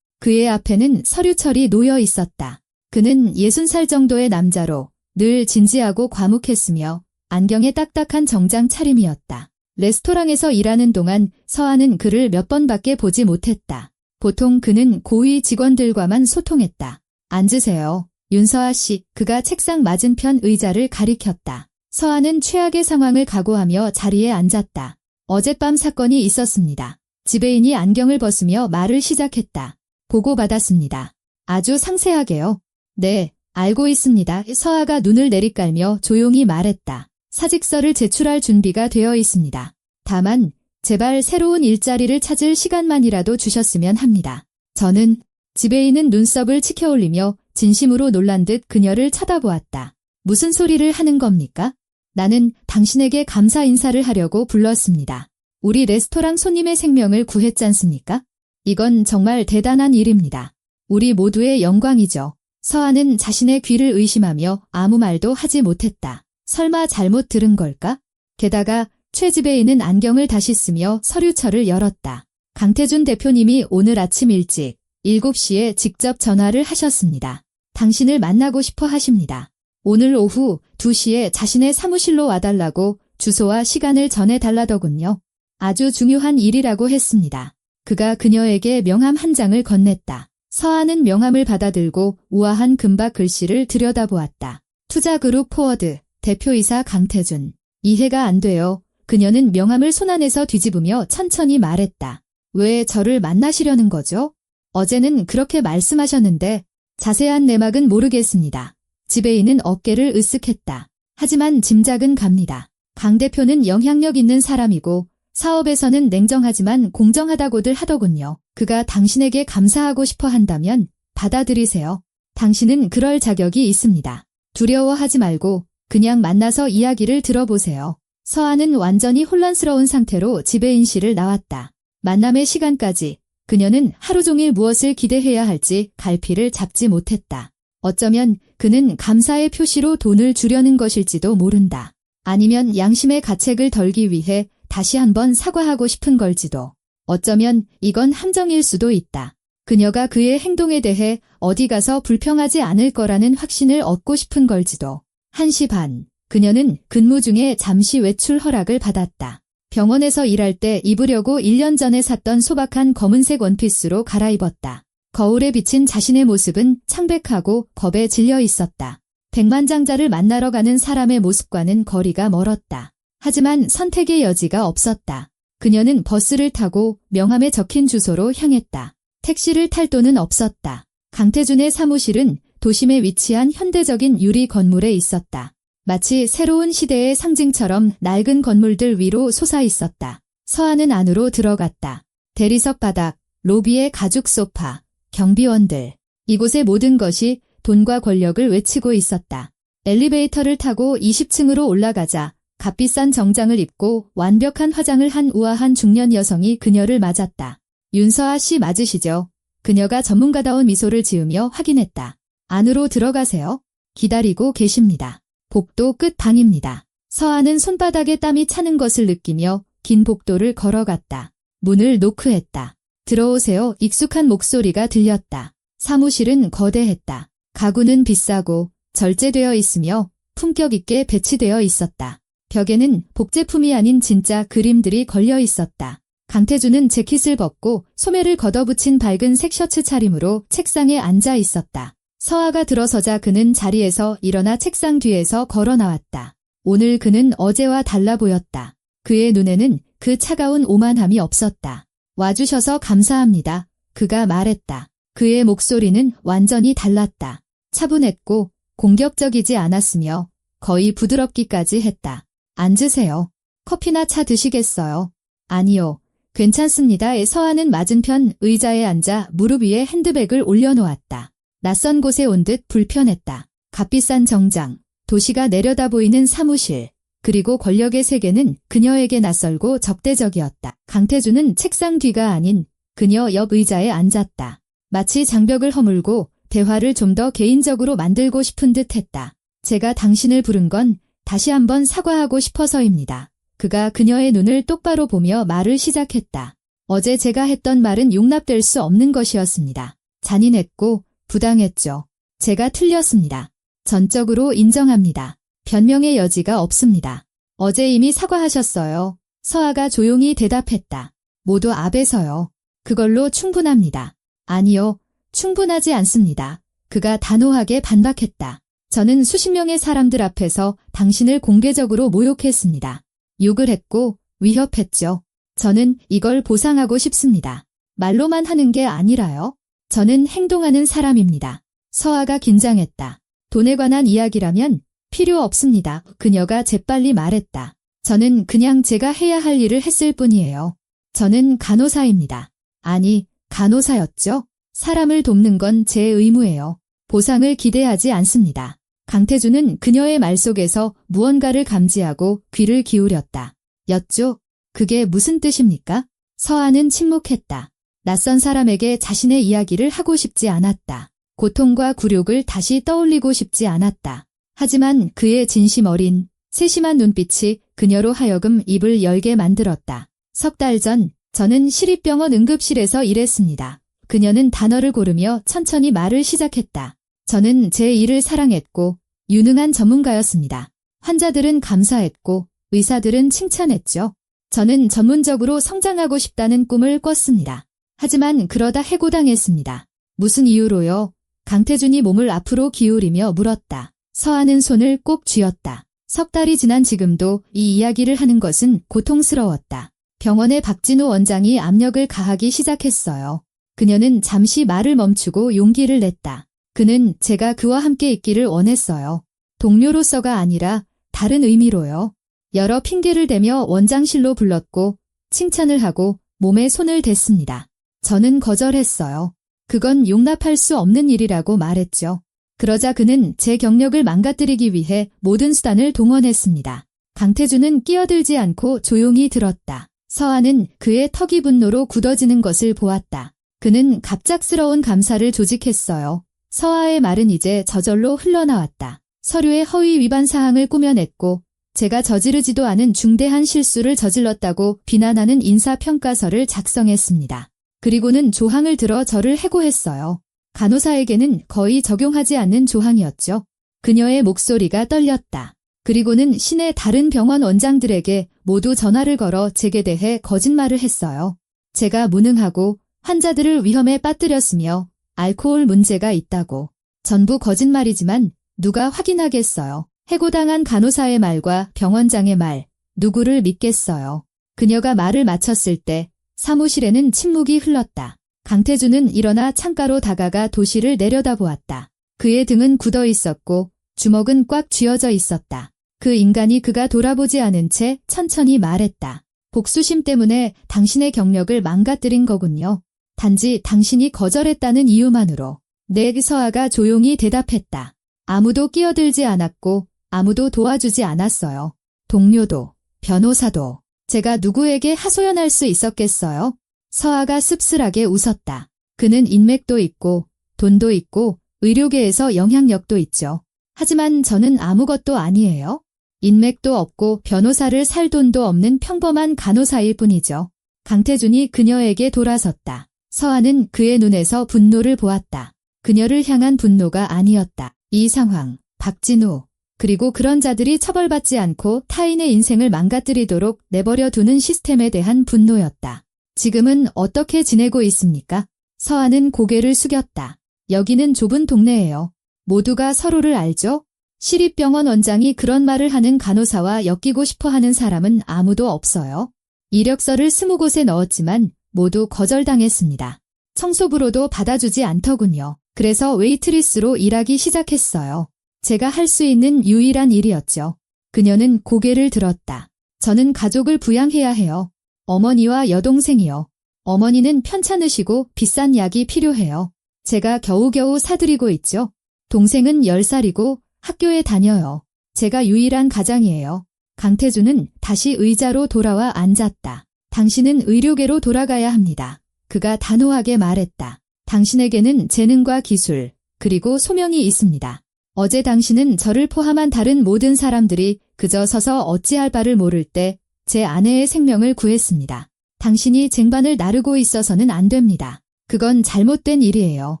Speaker 1: 그의 앞에는 서류철이 놓여 있었다. 그는 60살 정도의 남자로 늘 진지하고 과묵했으며 안경에 딱딱한 정장 차림이었다. 레스토랑에서 일하는 동안 서아는 그를 몇 번밖에 보지 못했다. 보통 그는 고위 직원들과만 소통했다. 앉으세요. 윤서아 씨, 그가 책상 맞은편 의자를 가리켰다. 서아는 최악의 상황을 각오하며 자리에 앉았다. 어젯밤 사건이 있었습니다. 지배인이 안경을 벗으며 말을 시작했다. 보고받았습니다. 아주 상세하게요. 네, 알고 있습니다. 서아가 눈을 내리깔며 조용히 말했다. 사직서를 제출할 준비가 되어 있습니다. 다만 제발 새로운 일자리를 찾을 시간만이라도 주셨으면 합니다. 저는 지배인은 눈썹을 치켜올리며 진심으로 놀란 듯 그녀를 쳐다보았다. 무슨 소리를 하는 겁니까? 나는 당신에게 감사 인사를 하려고 불렀습니다. 우리 레스토랑 손님의 생명을 구했잖습니까? 이건 정말 대단한 일입니다. 우리 모두의 영광이죠. 서아는 자신의 귀를 의심하며 아무 말도 하지 못했다. 설마 잘못 들은 걸까? 게다가 최 지배인은 안경을 다시 쓰며 서류철을 열었다. 강태준 대표님이 오늘 아침 일찍 7시에 직접 전화를 하셨습니다. 당신을 만나고 싶어 하십니다. 오늘 오후 2시에 자신의 사무실로 와달라고 주소와 시간을 전해달라더군요. 아주 중요한 일이라고 했습니다. 그가 그녀에게 명함 한 장을 건넸다. 서아는 명함을 받아들고 우아한 금박 글씨를 들여다보았다. 투자그룹 포워드 대표이사 강태준. 이해가 안 돼요. 그녀는 명함을 손안에서 뒤집으며 천천히 말했다. 왜 저를 만나시려는 거죠? 어제는 그렇게 말씀하셨는데 자세한 내막은 모르겠습니다. 지배인은 어깨를 으쓱했다. 하지만 짐작은 갑니다. 강 대표는 영향력 있는 사람이고 사업에서는 냉정하지만 공정하다고들 하더군요. 그가 당신에게 감사하고 싶어 한다면 받아들이세요. 당신은 그럴 자격이 있습니다. 두려워하지 말고 그냥 만나서 이야기를 들어보세요. 서아는 완전히 혼란스러운 상태로 지배인실을 나왔다. 만남의 시간까지 그녀는 하루 종일 무엇을 기대해야 할지 갈피를 잡지 못했다. 어쩌면 그는 감사의 표시로 돈을 주려는 것일지도 모른다. 아니면 양심의 가책을 덜기 위해 다시 한번 사과하고 싶은 걸지도. 어쩌면 이건 함정일 수도 있다. 그녀가 그의 행동에 대해 어디 가서 불평하지 않을 거라는 확신을 얻고 싶은 걸지도. 1시 반, 그녀는 근무 중에 잠시 외출 허락을 받았다. 병원에서 일할 때 입으려고 1년 전에 샀던 소박한 검은색 원피스로 갈아입었다. 거울에 비친 자신의 모습은 창백하고 겁에 질려 있었다. 백만장자를 만나러 가는 사람의 모습과는 거리가 멀었다. 하지만 선택의 여지가 없었다. 그녀는 버스를 타고 명함에 적힌 주소로 향했다. 택시를 탈 돈은 없었다. 강태준의 사무실은 도심에 위치한 현대적인 유리 건물에 있었다. 마치 새로운 시대의 상징처럼 낡은 건물들 위로 솟아 있었다. 서아는 안으로 들어갔다. 대리석 바닥, 로비의 가죽 소파, 경비원들. 이곳의 모든 것이 돈과 권력을 외치고 있었다. 엘리베이터를 타고 20층으로 올라가자 값비싼 정장을 입고 완벽한 화장을 한 우아한 중년 여성이 그녀를 맞았다. 윤서아 씨 맞으시죠? 그녀가 전문가다운 미소를 지으며 확인했다. 안으로 들어가세요. 기다리고 계십니다. 복도 끝 방입니다. 서아는 손바닥에 땀이 차는 것을 느끼며 긴 복도를 걸어갔다. 문을 노크했다. 들어오세요. 익숙한 목소리가 들렸다. 사무실은 거대했다. 가구는 비싸고 절제되어 있으며 품격 있게 배치되어 있었다. 벽에는 복제품이 아닌 진짜 그림들이 걸려 있었다. 강태준은 재킷을 벗고 소매를 걷어붙인 밝은 색 셔츠 차림으로 책상에 앉아 있었다. 서아가 들어서자 그는 자리에서 일어나 책상 뒤에서 걸어 나왔다. 오늘 그는 어제와 달라 보였다. 그의 눈에는 그 차가운 오만함이 없었다. 와주셔서 감사합니다. 그가 말했다. 그의 목소리는 완전히 달랐다. 차분했고 공격적이지 않았으며 거의 부드럽기까지 했다. 앉으세요. 커피나 차 드시겠어요? 아니요. 괜찮습니다. 서아는 맞은편 의자에 앉아 무릎 위에 핸드백을 올려놓았다. 낯선 곳에 온 듯 불편했다. 값비싼 정장, 도시가 내려다 보이는 사무실, 그리고 권력의 세계는 그녀에게 낯설고 적대적이었다. 강태준은 책상 뒤가 아닌 그녀 옆 의자에 앉았다. 마치 장벽을 허물고 대화를 좀 더 개인적으로 만들고 싶은 듯 했다. 제가 당신을 부른 건 다시 한번 사과하고 싶어서입니다. 그가 그녀의 눈을 똑바로 보며 말을 시작했다. 어제 제가 했던 말은 용납될 수 없는 것이었습니다. 잔인했고 부당했죠. 제가 틀렸습니다. 전적으로 인정합니다. 변명의 여지가 없습니다. 어제 이미 사과하셨어요. 서아가 조용히 대답했다. 모두 앞에서요. 그걸로 충분합니다. 아니요, 충분하지 않습니다. 그가 단호하게 반박했다. 저는 수십 명의 사람들 앞에서 당신을 공개적으로 모욕했습니다. 욕을 했고 위협했죠. 저는 이걸 보상하고 싶습니다. 말로만 하는 게 아니라요. 저는 행동하는 사람입니다. 서아가 긴장했다. 돈에 관한 이야기라면 필요 없습니다. 그녀가 재빨리 말했다. 저는 그냥 제가 해야 할 일을 했을 뿐이에요. 저는 간호사입니다. 아니, 간호사였죠? 사람을 돕는 건 제 의무예요. 보상을 기대하지 않습니다. 강태준은 그녀의 말 속에서 무언가를 감지하고 귀를 기울였다. 였죠? 그게 무슨 뜻입니까? 서아는 침묵했다. 낯선 사람에게 자신의 이야기를 하고 싶지 않았다. 고통과 굴욕을 다시 떠올리고 싶지 않았다. 하지만 그의 진심 어린, 세심한 눈빛이 그녀로 하여금 입을 열게 만들었다. 3달 전, 저는 시립병원 응급실에서 일했습니다. 그녀는 단어를 고르며 천천히 말을 시작했다. 저는 제 일을 사랑했고, 유능한 전문가였습니다. 환자들은 감사했고, 의사들은 칭찬했죠. 저는 전문적으로 성장하고 싶다는 꿈을 꿨습니다. 하지만 그러다 해고당했습니다. 무슨 이유로요? 강태준이 몸을 앞으로 기울이며 물었다. 서아는 손을 꼭 쥐었다. 3달이 지난 지금도 이 이야기를 하는 것은 고통스러웠다. 병원의 박진우 원장이 압력을 가하기 시작했어요. 그녀는 잠시 말을 멈추고 용기를 냈다. 그는 제가 그와 함께 있기를 원했어요. 동료로서가 아니라 다른 의미로요. 여러 핑계를 대며 원장실로 불렀고 칭찬을 하고 몸에 손을 댔습니다. 저는 거절했어요. 그건 용납할 수 없는 일이라고 말했죠. 그러자 그는 제 경력을 망가뜨리기 위해 모든 수단을 동원했습니다. 강태준은 끼어들지 않고 조용히 들었다. 서아는 그의 턱이 분노로 굳어지는 것을 보았다. 그는 갑작스러운 감사를 조직했어요. 서아의 말은 이제 저절로 흘러나왔다. 서류에 허위 위반 사항을 꾸며냈고 제가 저지르지도 않은 중대한 실수를 저질렀다고 비난하는 인사평가서를 작성했습니다. 그리고는 조항을 들어 저를 해고했어요. 간호사에게는 거의 적용하지 않는 조항이었죠. 그녀의 목소리가 떨렸다. 그리고는 시내 다른 병원 원장들에게 모두 전화를 걸어 제게 대해 거짓말을 했어요. 제가 무능하고 환자들을 위험에 빠뜨렸으며 알코올 문제가 있다고. 전부 거짓말이지만 누가 확인하겠어요. 해고당한 간호사의 말과 병원장의 말, 누구를 믿겠어요. 그녀가 말을 마쳤을 때 사무실에는 침묵이 흘렀다. 강태준은 일어나 창가로 다가가 도시를 내려다보았다. 그의 등은 굳어 있었고 주먹은 꽉 쥐어져 있었다. 그 인간이 그가 돌아보지 않은 채 천천히 말했다. 복수심 때문에 당신의 경력을 망가뜨린 거군요. 단지 당신이 거절했다는 이유만으로. 네, 서아가 조용히 대답했다. 아무도 끼어들지 않았고 아무도 도와주지 않았어요. 동료도, 변호사도. 제가 누구에게 하소연할 수 있었겠어요? 서아가 씁쓸하게 웃었다. 그는 인맥도 있고 돈도 있고 의료계에서 영향력도 있죠. 하지만 저는 아무것도 아니에요. 인맥도 없고 변호사를 살 돈도 없는 평범한 간호사일 뿐이죠. 강태준이 그녀에게 돌아섰다. 서아는 그의 눈에서 분노를 보았다. 그녀를 향한 분노가 아니었다. 이 상황, 박진우, 그리고 그런 자들이 처벌받지 않고 타인의 인생을 망가뜨리도록 내버려 두는 시스템에 대한 분노였다. 지금은 어떻게 지내고 있습니까? 서아는 고개를 숙였다. 여기는 좁은 동네예요. 모두가 서로를 알죠? 시립병원 원장이 그런 말을 하는 간호사와 엮이고 싶어 하는 사람은 아무도 없어요. 이력서를 20곳에 넣었지만 모두 거절당했습니다. 청소부로도 받아주지 않더군요. 그래서 웨이트리스로 일하기 시작했어요. 제가 할 수 있는 유일한 일이었죠. 그녀는 고개를 들었다. 저는 가족을 부양해야 해요. 어머니와 여동생이요. 어머니는 편찮으시고 비싼 약이 필요해요. 제가 겨우겨우 사드리고 있죠. 동생은 10살이고 학교에 다녀요. 제가 유일한 가장이에요. 강태준은 다시 의자로 돌아와 앉았다. 당신은 의료계로 돌아가야 합니다. 그가 단호하게 말했다. 당신에게는 재능과 기술, 그리고 소명이 있습니다. 어제 당신은 저를 포함한 다른 모든 사람들이 그저 서서 어찌할 바를 모를 때 제 아내의 생명을 구했습니다. 당신이 쟁반을 나르고 있어서는 안 됩니다. 그건 잘못된 일이에요.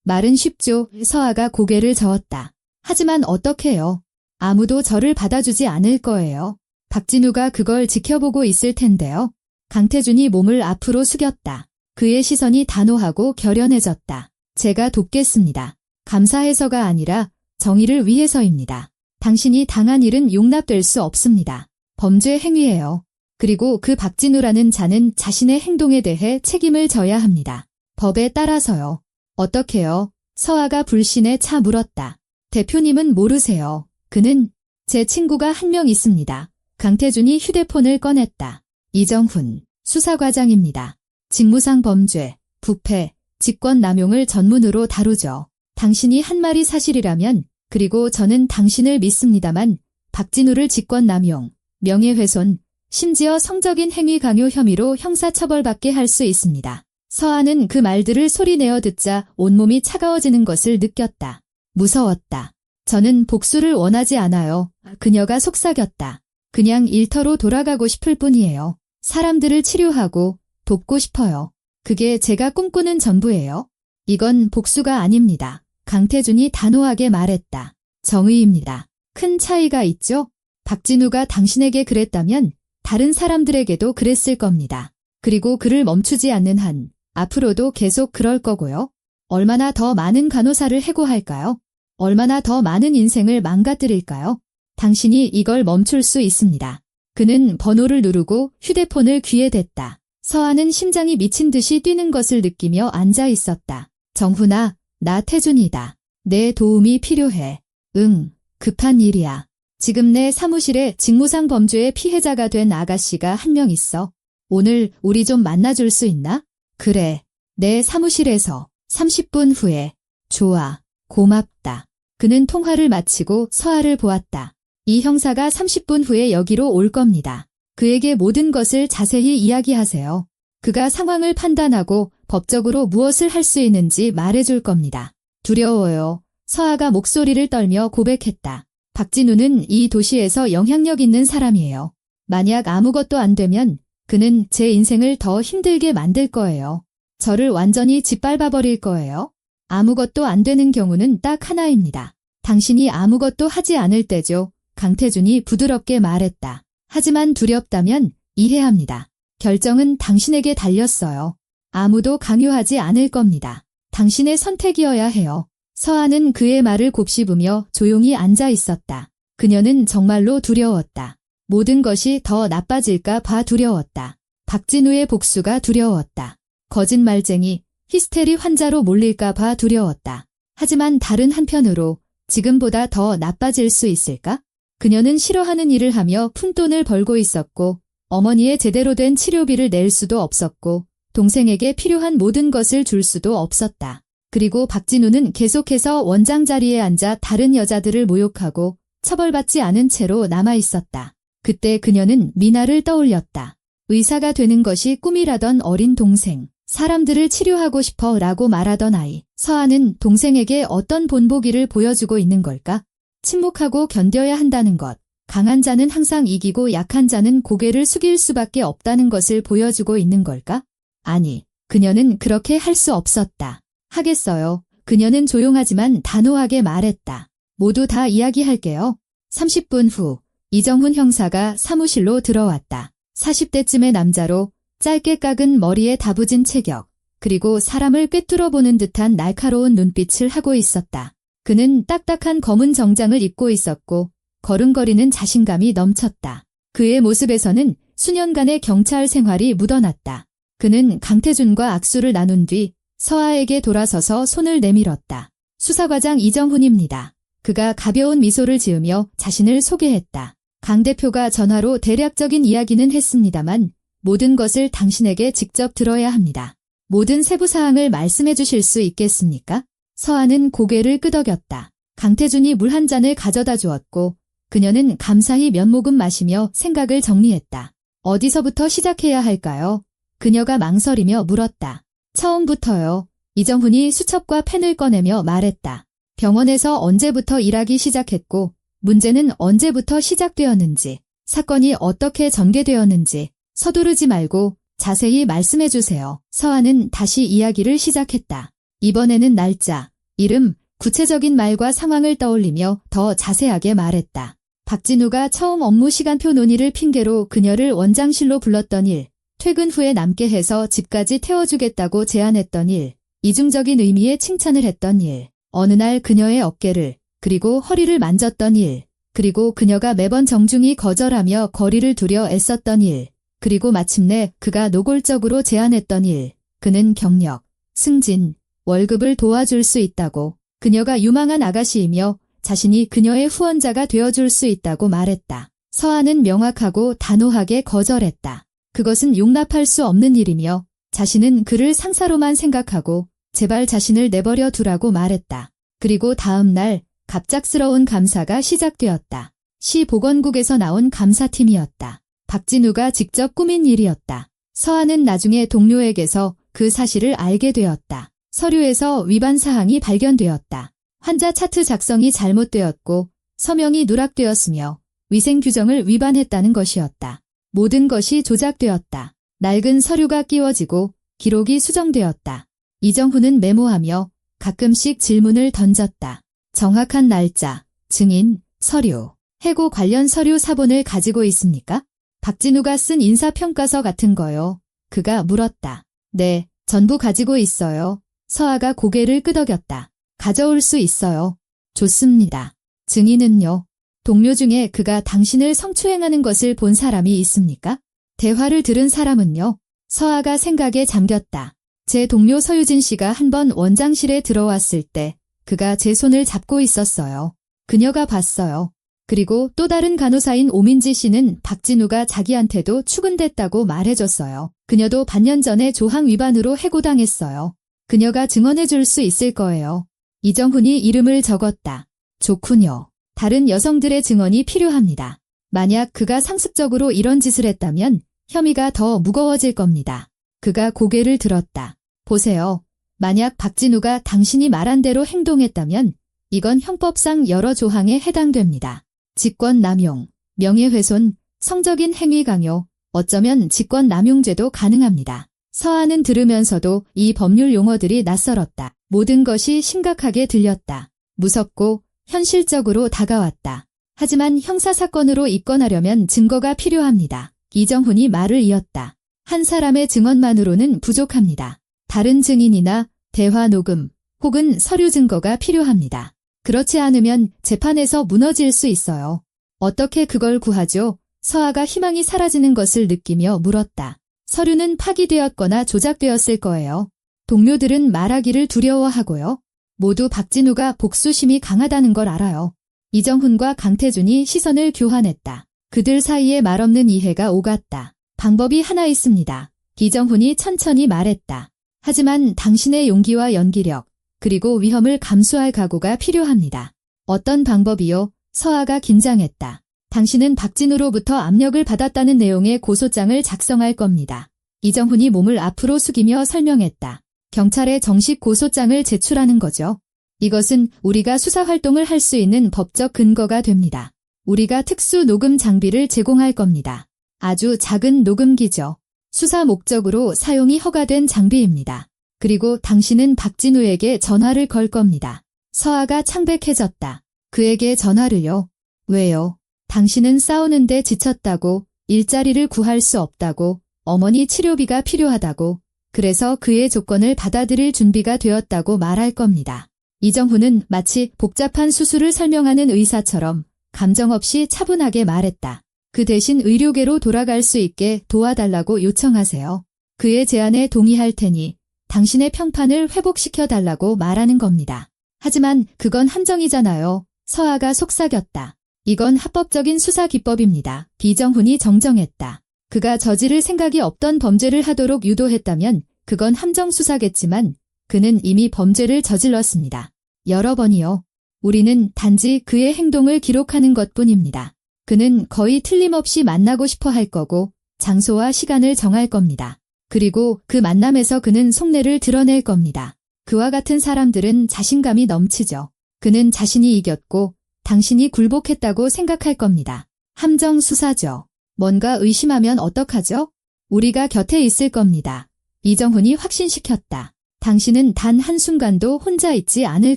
Speaker 1: 말은 쉽죠. 서아가 고개를 저었다. 하지만 어떡해요? 아무도 저를 받아주지 않을 거예요. 박진우가 그걸 지켜보고 있을 텐데요. 강태준이 몸을 앞으로 숙였다. 그의 시선이 단호하고 결연해졌다. 제가 돕겠습니다. 감사해서가 아니라 정의를 위해서입니다. 당신이 당한 일은 용납될 수 없습니다. 범죄 행위예요. 그리고 그 박진우라는 자는 자신의 행동에 대해 책임을 져야 합니다. 법에 따라서요. 어떻게요? 서아가 불신에 차 물었다. 대표님은 모르세요. 그는 제 친구가 한 명 있습니다. 강태준이 휴대폰을 꺼냈다. 이정훈, 수사과장입니다. 직무상 범죄, 부패, 직권남용을 전문으로 다루죠. 당신이 한 말이 사실이라면 그리고 저는 당신을 믿습니다만 박진우를 직권남용, 명예훼손, 심지어 성적인 행위 강요 혐의로 형사처벌받게 할 수 있습니다. 서아는 그 말들을 소리내어 듣자 온몸이 차가워지는 것을 느꼈다. 무서웠다. 저는 복수를 원하지 않아요. 그녀가 속삭였다. 그냥 일터로 돌아가고 싶을 뿐이에요. 사람들을 치료하고 돕고 싶어요. 그게 제가 꿈꾸는 전부예요. 이건 복수가 아닙니다. 강태준이 단호하게 말했다. 정의입니다. 큰 차이가 있죠? 박진우가 당신에게 그랬다면 다른 사람들에게도 그랬을 겁니다. 그리고 그를 멈추지 않는 한 앞으로도 계속 그럴 거고요. 얼마나 더 많은 간호사를 해고할까요? 얼마나 더 많은 인생을 망가뜨릴까요? 당신이 이걸 멈출 수 있습니다. 그는 번호를 누르고 휴대폰을 귀에 댔다. 서아는 심장이 미친 듯이 뛰는 것을 느끼며 앉아 있었다. 정훈아, 나 태준이다. 내 도움이 필요해. 응, 급한 일이야. 지금 내 사무실에 직무상 범죄의 피해자가 된 아가씨가 한 명 있어. 오늘 우리 좀 만나줄 수 있나? 그래. 내 사무실에서 30분 후에. 좋아. 고맙다. 그는 통화를 마치고 서아를 보았다. 이 형사가 30분 후에 여기로 올 겁니다. 그에게 모든 것을 자세히 이야기하세요. 그가 상황을 판단하고 법적으로 무엇을 할 수 있는지 말해줄 겁니다. 두려워요. 서아가 목소리를 떨며 고백했다. 박진우는 이 도시에서 영향력 있는 사람이에요. 만약 아무것도 안 되면 그는 제 인생을 더 힘들게 만들 거예요. 저를 완전히 짓밟아버릴 거예요. 아무것도 안 되는 경우는 딱 하나입니다. 당신이 아무것도 하지 않을 때죠. 강태준이 부드럽게 말했다. 하지만 두렵다면 이해합니다. 결정은 당신에게 달렸어요. 아무도 강요하지 않을 겁니다. 당신의 선택이어야 해요. 서아는 그의 말을 곱씹으며 조용히 앉아 있었다. 그녀는 정말로 두려웠다. 모든 것이 더 나빠질까 봐 두려웠다. 박진우의 복수가 두려웠다. 거짓말쟁이, 히스테리 환자로 몰릴까 봐 두려웠다. 하지만 다른 한편으로 지금보다 더 나빠질 수 있을까? 그녀는 싫어하는 일을 하며 푼돈을 벌고 있었고 어머니의 제대로 된 치료비를 낼 수도 없었고 동생에게 필요한 모든 것을 줄 수도 없었다. 그리고 박진우는 계속해서 원장 자리에 앉아 다른 여자들을 모욕하고 처벌받지 않은 채로 남아있었다. 그때 그녀는 미나를 떠올렸다. 의사가 되는 것이 꿈이라던 어린 동생, 사람들을 치료하고 싶어 라고 말하던 아이. 서아는 동생에게 어떤 본보기를 보여주고 있는 걸까? 침묵하고 견뎌야 한다는 것, 강한 자는 항상 이기고 약한 자는 고개를 숙일 수밖에 없다는 것을 보여주고 있는 걸까? 아니, 그녀는 그렇게 할 수 없었다. 하겠어요. 그녀는 조용하지만 단호하게 말했다. 모두 다 이야기할게요. 30분 후 이정훈 형사가 사무실로 들어왔다. 40대쯤의 남자로 짧게 깎은 머리에 다부진 체격, 그리고 사람을 꿰뚫어 보는 듯한 날카로운 눈빛을 하고 있었다. 그는 딱딱한 검은 정장을 입고 있었고 걸음걸이는 자신감이 넘쳤다. 그의 모습에서는 수년간의 경찰 생활이 묻어났다. 그는 강태준과 악수를 나눈 뒤 서아에게 돌아서서 손을 내밀었다. 수사과장 이정훈입니다. 그가 가벼운 미소를 지으며 자신을 소개했다. 강 대표가 전화로 대략적인 이야기는 했습니다만 모든 것을 당신에게 직접 들어야 합니다. 모든 세부사항을 말씀해 주실 수 있겠습니까? 서아는 고개를 끄덕였다. 강태준이 물 한 잔을 가져다 주었고 그녀는 감사히 몇 모금 마시며 생각을 정리했다. 어디서부터 시작해야 할까요? 그녀가 망설이며 물었다. 처음부터요. 이정훈이 수첩과 펜을 꺼내며 말했다. 병원에서 언제부터 일하기 시작했고 문제는 언제부터 시작되었는지, 사건이 어떻게 전개되었는지 서두르지 말고 자세히 말씀해 주세요. 서아는 다시 이야기를 시작했다. 이번에는 날짜, 이름, 구체적인 말과 상황을 떠올리며 더 자세하게 말했다. 박진우가 처음 업무 시간표 논의를 핑계로 그녀를 원장실로 불렀던 일, 퇴근 후에 남게 해서 집까지 태워주겠다고 제안했던 일, 이중적인 의미의 칭찬을 했던 일, 어느 날 그녀의 어깨를 그리고 허리를 만졌던 일, 그리고 그녀가 매번 정중히 거절하며 거리를 두려 애썼던 일, 그리고 마침내 그가 노골적으로 제안했던 일, 그는 경력, 승진, 월급을 도와줄 수 있다고, 그녀가 유망한 아가씨이며 자신이 그녀의 후원자가 되어줄 수 있다고 말했다. 서아는 명확하고 단호하게 거절했다. 그것은 용납할 수 없는 일이며 자신은 그를 상사로만 생각하고 제발 자신을 내버려 두라고 말했다. 그리고 다음 날 갑작스러운 감사가 시작되었다. 시 보건국에서 나온 감사팀이었다. 박진우가 직접 꾸민 일이었다. 서아는 나중에 동료에게서 그 사실을 알게 되었다. 서류에서 위반 사항이 발견되었다. 환자 차트 작성이 잘못되었고 서명이 누락되었으며 위생 규정을 위반했다는 것이었다. 모든 것이 조작되었다. 낡은 서류가 끼워지고 기록이 수정되었다. 이정훈은 메모하며 가끔씩 질문을 던졌다. 정확한 날짜, 증인, 서류, 해고 관련 서류 사본을 가지고 있습니까? 박진우가 쓴 인사평가서 같은 거요. 그가 물었다. 네, 전부 가지고 있어요. 서아가 고개를 끄덕였다. 가져올 수 있어요. 좋습니다. 증인은요? 동료 중에 그가 당신을 성추행하는 것을 본 사람이 있습니까? 대화를 들은 사람은요? 서아가 생각에 잠겼다. 제 동료 서유진 씨가 한 번 원장실에 들어왔을 때 그가 제 손을 잡고 있었어요. 그녀가 봤어요. 그리고 또 다른 간호사인 오민지 씨는 박진우가 자기한테도 추근댔다고 말해줬어요. 그녀도 반년 전에 조항 위반으로 해고당했어요. 그녀가 증언해 줄 수 있을 거예요. 이정훈이 이름을 적었다. 좋군요. 다른 여성들의 증언이 필요합니다. 만약 그가 상습적으로 이런 짓을 했다면 혐의가 더 무거워질 겁니다. 그가 고개를 들었다. 보세요. 만약 박진우가 당신이 말한 대로 행동했다면 이건 형법상 여러 조항에 해당됩니다. 직권남용, 명예훼손, 성적인 행위 강요, 어쩌면 직권남용죄도 가능합니다. 서아는 들으면서도 이 법률 용어들이 낯설었다. 모든 것이 심각하게 들렸다. 무섭고 현실적으로 다가왔다. 하지만 형사사건으로 입건하려면 증거가 필요합니다. 이정훈이 말을 이었다. 한 사람의 증언만으로는 부족합니다. 다른 증인이나 대화 녹음 혹은 서류 증거가 필요합니다. 그렇지 않으면 재판에서 무너질 수 있어요. 어떻게 그걸 구하죠? 서아가 희망이 사라지는 것을 느끼며 물었다. 서류는 파기되었거나 조작되었을 거예요. 동료들은 말하기를 두려워하고요. 모두 박진우가 복수심이 강하다는 걸 알아요. 이정훈과 강태준이 시선을 교환했다. 그들 사이에 말없는 이해가 오갔다. 방법이 하나 있습니다. 이정훈이 천천히 말했다. 하지만 당신의 용기와 연기력, 그리고 위험을 감수할 각오가 필요합니다. 어떤 방법이요? 서아가 긴장했다. 당신은 박진우로부터 압력을 받았다는 내용의 고소장을 작성할 겁니다. 이정훈이 몸을 앞으로 숙이며 설명했다. 경찰에 정식 고소장을 제출하는 거죠. 이것은 우리가 수사활동을 할 수 있는 법적 근거가 됩니다. 우리가 특수 녹음 장비를 제공할 겁니다. 아주 작은 녹음기죠. 수사 목적으로 사용이 허가된 장비입니다. 그리고 당신은 박진우에게 전화를 걸 겁니다. 서아가 창백해졌다. 그에게 전화를요? 왜요? 당신은 싸우는데 지쳤다고, 일자리를 구할 수 없다고, 어머니 치료비가 필요하다고, 그래서 그의 조건을 받아들일 준비가 되었다고 말할 겁니다. 이정훈은 마치 복잡한 수술을 설명하는 의사처럼 감정 없이 차분하게 말했다. 그 대신 의료계로 돌아갈 수 있게 도와달라고 요청하세요. 그의 제안에 동의할 테니 당신의 평판을 회복시켜달라고 말하는 겁니다. 하지만 그건 함정이잖아요. 서아가 속삭였다. 이건 합법적인 수사 기법입니다. 이정훈이 정정했다. 그가 저지를 생각이 없던 범죄를 하도록 유도했다면 그건 함정 수사겠지만 그는 이미 범죄를 저질렀습니다. 여러 번이요. 우리는 단지 그의 행동을 기록하는 것뿐입니다. 그는 거의 틀림없이 만나고 싶어 할 거고 장소와 시간을 정할 겁니다. 그리고 그 만남에서 그는 속내를 드러낼 겁니다. 그와 같은 사람들은 자신감이 넘치죠. 그는 자신이 이겼고 당신이 굴복했다고 생각할 겁니다. 함정 수사죠. 뭔가 의심하면 어떡하죠? 우리가 곁에 있을 겁니다. 이정훈이 확신시켰다. 당신은 단 한순간도 혼자 있지 않을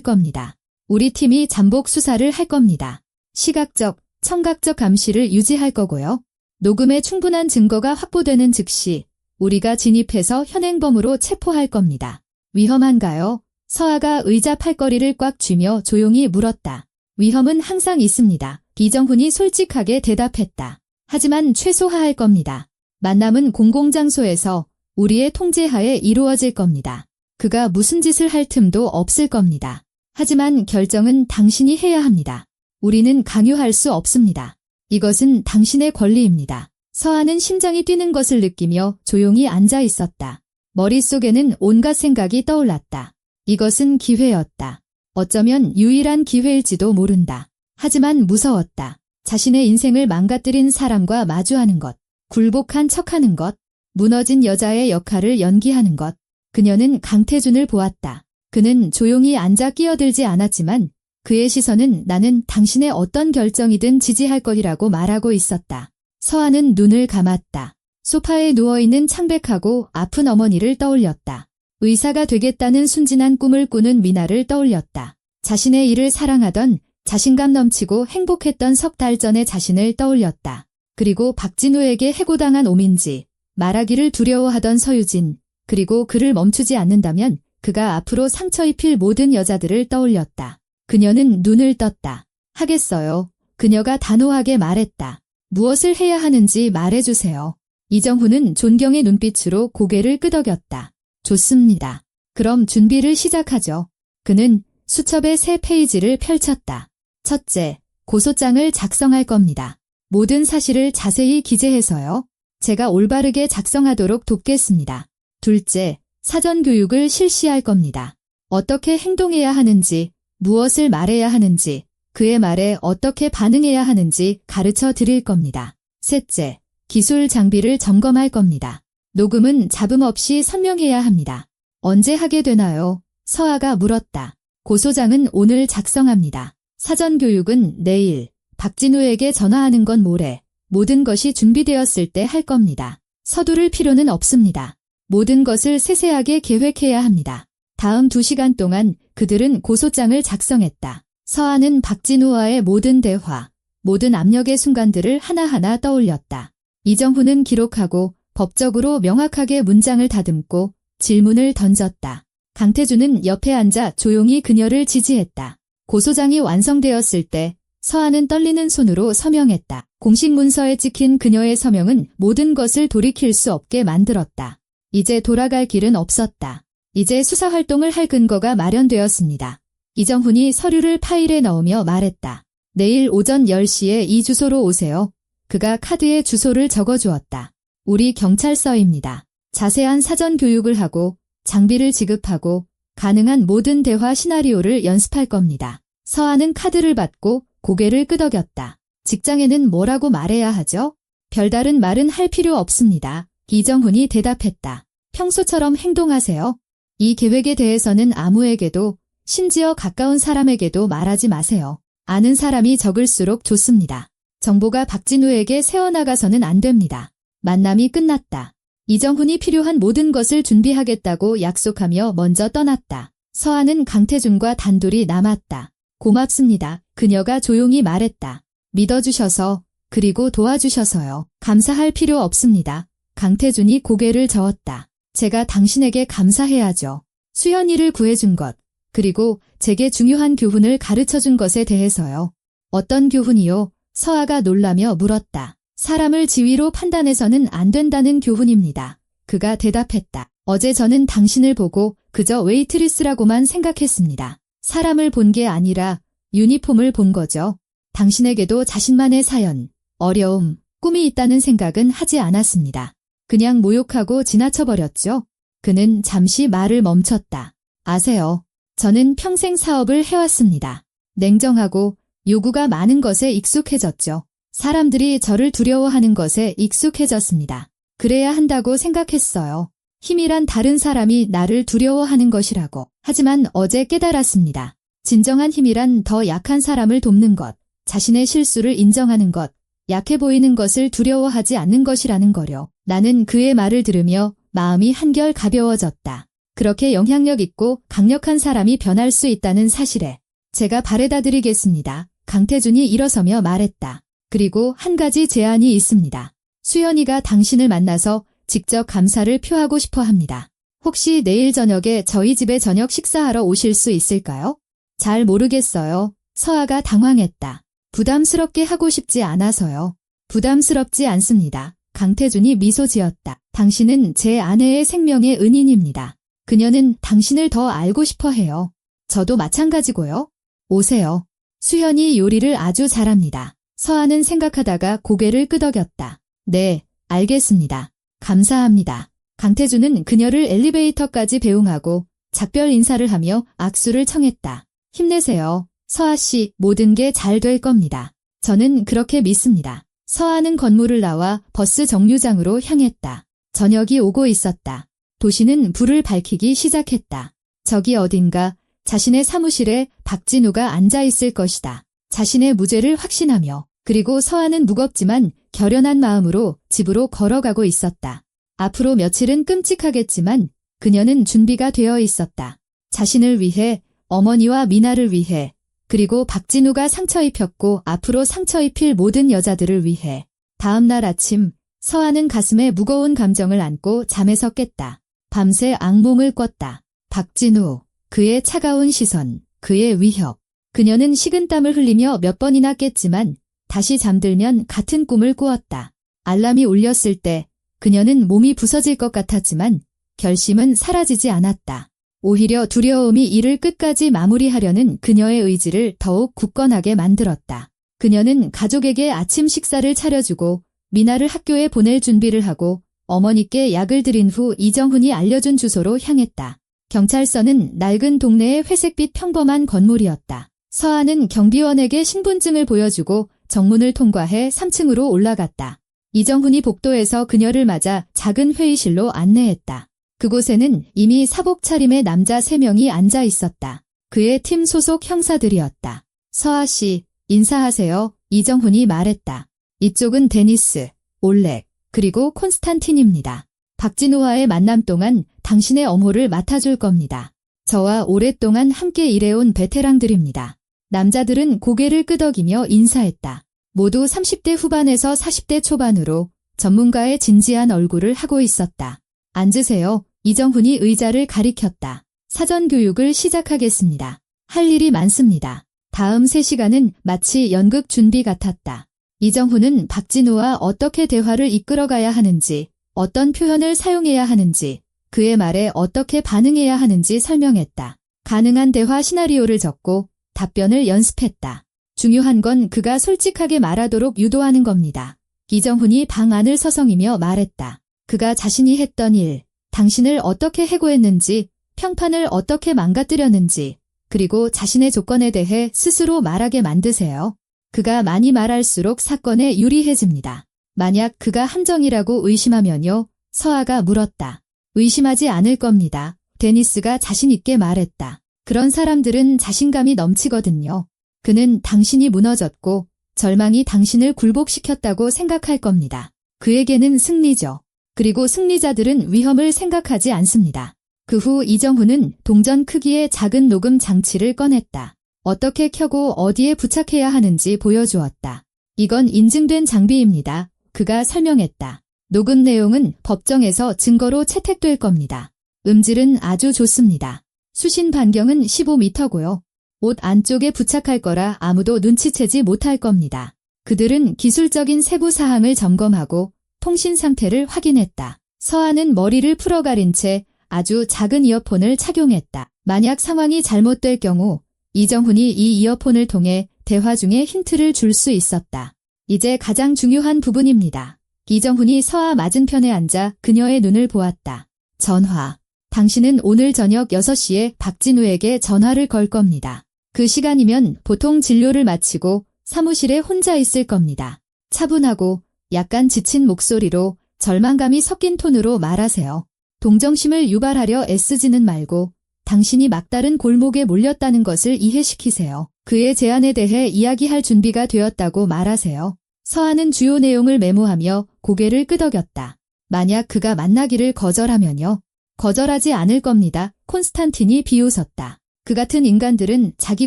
Speaker 1: 겁니다. 우리 팀이 잠복 수사를 할 겁니다. 시각적, 청각적 감시를 유지할 거고요. 녹음에 충분한 증거가 확보되는 즉시 우리가 진입해서 현행범으로 체포할 겁니다. 위험한가요? 서아가 의자 팔걸이를 꽉 쥐며 조용히 물었다. 위험은 항상 있습니다. 이정훈이 솔직하게 대답했다. 하지만 최소화할 겁니다. 만남은 공공장소에서 우리의 통제하에 이루어질 겁니다. 그가 무슨 짓을 할 틈도 없을 겁니다. 하지만 결정은 당신이 해야 합니다. 우리는 강요할 수 없습니다. 이것은 당신의 권리입니다. 서아는 심장이 뛰는 것을 느끼며 조용히 앉아 있었다. 머릿속에는 온갖 생각이 떠올랐다. 이것은 기회였다. 어쩌면 유일한 기회일지도 모른다. 하지만 무서웠다. 자신의 인생을 망가뜨린 사람과 마주하는 것, 굴복한 척하는 것, 무너진 여자의 역할을 연기하는 것. 그녀는 강태준을 보았다. 그는 조용히 앉아 끼어들지 않았지만 그의 시선은 나는 당신의 어떤 결정이든 지지할 것이라고 말하고 있었다. 서아는 눈을 감았다. 소파에 누워있는 창백하고 아픈 어머니를 떠올렸다. 의사가 되겠다는 순진한 꿈을 꾸는 미나를 떠올렸다. 자신의 일을 사랑하던 자신감 넘치고 행복했던 석 달 전의 자신을 떠올렸다. 그리고 박진우에게 해고당한 오민지, 말하기를 두려워하던 서유진, 그리고 그를 멈추지 않는다면 그가 앞으로 상처 입힐 모든 여자들을 떠올렸다. 그녀는 눈을 떴다. 하겠어요. 그녀가 단호하게 말했다. 무엇을 해야 하는지 말해주세요. 이정훈은 존경의 눈빛으로 고개를 끄덕였다. 좋습니다. 그럼 준비를 시작하죠. 그는 수첩에 3페이지를 펼쳤다. 첫째, 고소장을 작성할 겁니다. 모든 사실을 자세히 기재해서요. 제가 올바르게 작성하도록 돕겠습니다. 둘째, 사전 교육을 실시할 겁니다. 어떻게 행동해야 하는지, 무엇을 말해야 하는지, 그의 말에 어떻게 반응해야 하는지 가르쳐 드릴 겁니다. 셋째, 기술 장비를 점검할 겁니다. 녹음은 잡음 없이 선명해야 합니다. 언제 하게 되나요? 서아가 물었다. 고소장은 오늘 작성합니다. 사전 교육은 내일, 박진우에게 전화하는 건 모레, 모든 것이 준비되었을 때 할 겁니다. 서두를 필요는 없습니다. 모든 것을 세세하게 계획해야 합니다. 다음 2시간 동안 그들은 고소장을 작성했다. 서아는 박진우와의 모든 대화, 모든 압력의 순간들을 하나하나 떠올렸다. 이정훈은 기록하고 법적으로 명확하게 문장을 다듬고 질문을 던졌다. 강태준은 옆에 앉아 조용히 그녀를 지지했다. 고소장이 완성되었을 때 서아는 떨리는 손으로 서명했다. 공식 문서에 찍힌 그녀의 서명은 모든 것을 돌이킬 수 없게 만들었다. 이제 돌아갈 길은 없었다. 이제 수사활동을 할 근거가 마련되었습니다. 이정훈이 서류를 파일에 넣으며 말했다. 내일 오전 10시에 이 주소로 오세요. 그가 카드에 주소를 적어주었다. 우리 경찰서입니다. 자세한 사전 교육을 하고 장비를 지급하고 가능한 모든 대화 시나리오를 연습할 겁니다. 서아는 카드를 받고 고개를 끄덕였다. 직장에는 뭐라고 말해야 하죠? 별다른 말은 할 필요 없습니다. 이정훈이 대답했다. 평소처럼 행동하세요. 이 계획에 대해서는 아무에게도, 심지어 가까운 사람에게도 말하지 마세요. 아는 사람이 적을수록 좋습니다. 정보가 박진우에게 새어나가서는 안 됩니다. 만남이 끝났다. 이정훈이 필요한 모든 것을 준비하겠다고 약속하며 먼저 떠났다. 서아는 강태준과 단둘이 남았다. 고맙습니다. 그녀가 조용히 말했다. 믿어주셔서, 그리고 도와주셔서요. 감사할 필요 없습니다. 강태준이 고개를 저었다. 제가 당신에게 감사해야죠. 수연이를 구해준 것, 그리고 제게 중요한 교훈을 가르쳐준 것에 대해서요. 어떤 교훈이요? 서아가 놀라며 물었다. 사람을 지위로 판단해서는 안 된다는 교훈입니다. 그가 대답했다. 어제 저는 당신을 보고 그저 웨이트리스라고만 생각했습니다. 사람을 본 게 아니라 유니폼을 본 거죠. 당신에게도 자신만의 사연, 어려움, 꿈이 있다는 생각은 하지 않았습니다. 그냥 모욕하고 지나쳐버렸죠. 그는 잠시 말을 멈췄다. 아세요? 저는 평생 사업을 해왔습니다. 냉정하고 요구가 많은 것에 익숙해졌죠. 사람들이 저를 두려워하는 것에 익숙해졌습니다. 그래야 한다고 생각했어요. 힘이란 다른 사람이 나를 두려워하는 것이라고. 하지만 어제 깨달았습니다. 진정한 힘이란 더 약한 사람을 돕는 것, 자신의 실수를 인정하는 것, 약해 보이는 것을 두려워하지 않는 것이라는 거려. 나는 그의 말을 들으며 마음이 한결 가벼워졌다. 그렇게 영향력 있고 강력한 사람이 변할 수 있다는 사실에 제가 바래다 드리겠습니다. 강태준이 일어서며 말했다. 그리고 한 가지 제안이 있습니다. 수연이가 당신을 만나서 직접 감사를 표하고 싶어 합니다. 혹시 내일 저녁에 저희 집에 저녁 식사하러 오실 수 있을까요? 잘 모르겠어요. 서아가 당황했다. 부담스럽게 하고 싶지 않아서요. 부담스럽지 않습니다. 강태준이 미소 지었다. 당신은 제 아내의 생명의 은인입니다. 그녀는 당신을 더 알고 싶어 해요. 저도 마찬가지고요. 오세요. 수현이 요리를 아주 잘합니다. 서아는 생각하다가 고개를 끄덕였다. 네, 알겠습니다. 감사합니다. 강태준은 그녀를 엘리베이터까지 배웅하고 작별 인사를 하며 악수를 청했다. 힘내세요. 서아 씨, 모든 게 잘 될 겁니다. 저는 그렇게 믿습니다. 서아는 건물을 나와 버스 정류장으로 향했다. 저녁이 오고 있었다. 도시는 불을 밝히기 시작했다. 저기 어딘가 자신의 사무실에 박진우가 앉아 있을 것이다. 자신의 무죄를 확신하며, 그리고 서아는 무겁지만 결연한 마음으로 집으로 걸어가고 있었다. 앞으로 며칠은 끔찍하겠지만 그녀는 준비가 되어 있었다. 자신을 위해, 어머니와 미나를 위해, 그리고 박진우가 상처 입혔고 앞으로 상처 입힐 모든 여자들을 위해. 다음 날 아침, 서아는 가슴에 무거운 감정을 안고 잠에서 깼다. 밤새 악몽을 꿨다. 박진우, 그의 차가운 시선, 그의 위협. 그녀는 식은땀을 흘리며 몇 번이나 깼지만 다시 잠들면 같은 꿈을 꾸었다. 알람이 울렸을 때 그녀는 몸이 부서질 것 같았지만 결심은 사라지지 않았다. 오히려 두려움이 일을 끝까지 마무리하려는 그녀의 의지를 더욱 굳건하게 만들었다. 그녀는 가족에게 아침 식사를 차려주고 미나를 학교에 보낼 준비를 하고 어머니께 약을 드린 후 이정훈이 알려준 주소로 향했다. 경찰서는 낡은 동네의 회색빛 평범한 건물이었다. 서아는 경비원에게 신분증을 보여주고 정문을 통과해 3층으로 올라갔다. 이정훈이 복도에서 그녀를 맞아 작은 회의실로 안내했다. 그곳에는 이미 사복 차림의 남자 3명이 앉아 있었다. 그의 팀 소속 형사들이었다. 서아 씨, 인사하세요. 이정훈이 말했다. 이쪽은 데니스, 올렉, 그리고 콘스탄틴입니다. 박진우와의 만남 동안 당신의 엄호를 맡아줄 겁니다. 저와 오랫동안 함께 일해온 베테랑들입니다. 남자들은 고개를 끄덕이며 인사했다. 모두 30대 후반에서 40대 초반으로 전문가의 진지한 얼굴을 하고 있었다. 앉으세요. 이정훈이 의자를 가리켰다. 사전 교육을 시작하겠습니다. 할 일이 많습니다. 다음 3시간은 마치 연극 준비 같았다. 이정훈은 박진우와 어떻게 대화를 이끌어가야 하는지, 어떤 표현을 사용해야 하는지, 그의 말에 어떻게 반응해야 하는지 설명했다. 가능한 대화 시나리오를 적고 답변을 연습했다. 중요한 건 그가 솔직하게 말하도록 유도하는 겁니다. 이정훈이 방 안을 서성이며 말했다. 그가 자신이 했던 일, 당신을 어떻게 해고했는지, 평판을 어떻게 망가뜨렸는지, 그리고 자신의 조건에 대해 스스로 말하게 만드세요. 그가 많이 말할수록 사건에 유리해집니다. 만약 그가 함정이라고 의심하면요? 서아가 물었다. 의심하지 않을 겁니다. 데니스가 자신 있게 말했다. 그런 사람들은 자신감이 넘치거든요. 그는 당신이 무너졌고 절망이 당신을 굴복시켰다고 생각할 겁니다. 그에게는 승리죠. 그리고 승리자들은 위험을 생각하지 않습니다. 그 후 이정훈은 동전 크기의 작은 녹음 장치를 꺼냈다. 어떻게 켜고 어디에 부착해야 하는지 보여주었다. 이건 인증된 장비입니다. 그가 설명했다. 녹음 내용은 법정에서 증거로 채택될 겁니다. 음질은 아주 좋습니다. 수신 반경은 15m고요. 옷 안쪽에 부착할 거라 아무도 눈치채지 못할 겁니다. 그들은 기술적인 세부 사항을 점검하고 통신 상태를 확인했다. 서아는 머리를 풀어가린 채 아주 작은 이어폰을 착용했다. 만약 상황이 잘못될 경우 이정훈이 이 이어폰을 통해 대화 중에 힌트를 줄 수 있었다. 이제 가장 중요한 부분입니다. 이정훈이 서아 맞은편에 앉아 그녀의 눈을 보았다. 전화. 당신은 오늘 저녁 6시에 박진우에게 전화를 걸 겁니다. 그 시간이면 보통 진료를 마치고 사무실에 혼자 있을 겁니다. 차분하고 약간 지친 목소리로 절망감이 섞인 톤으로 말하세요. 동정심을 유발하려 애쓰지는 말고 당신이 막다른 골목에 몰렸다는 것을 이해시키세요. 그의 제안에 대해 이야기할 준비가 되었다고 말하세요. 서아는 주요 내용을 메모하며 고개를 끄덕였다. 만약 그가 만나기를 거절하면요. 거절하지 않을 겁니다. 콘스탄틴이 비웃었다. 그 같은 인간들은 자기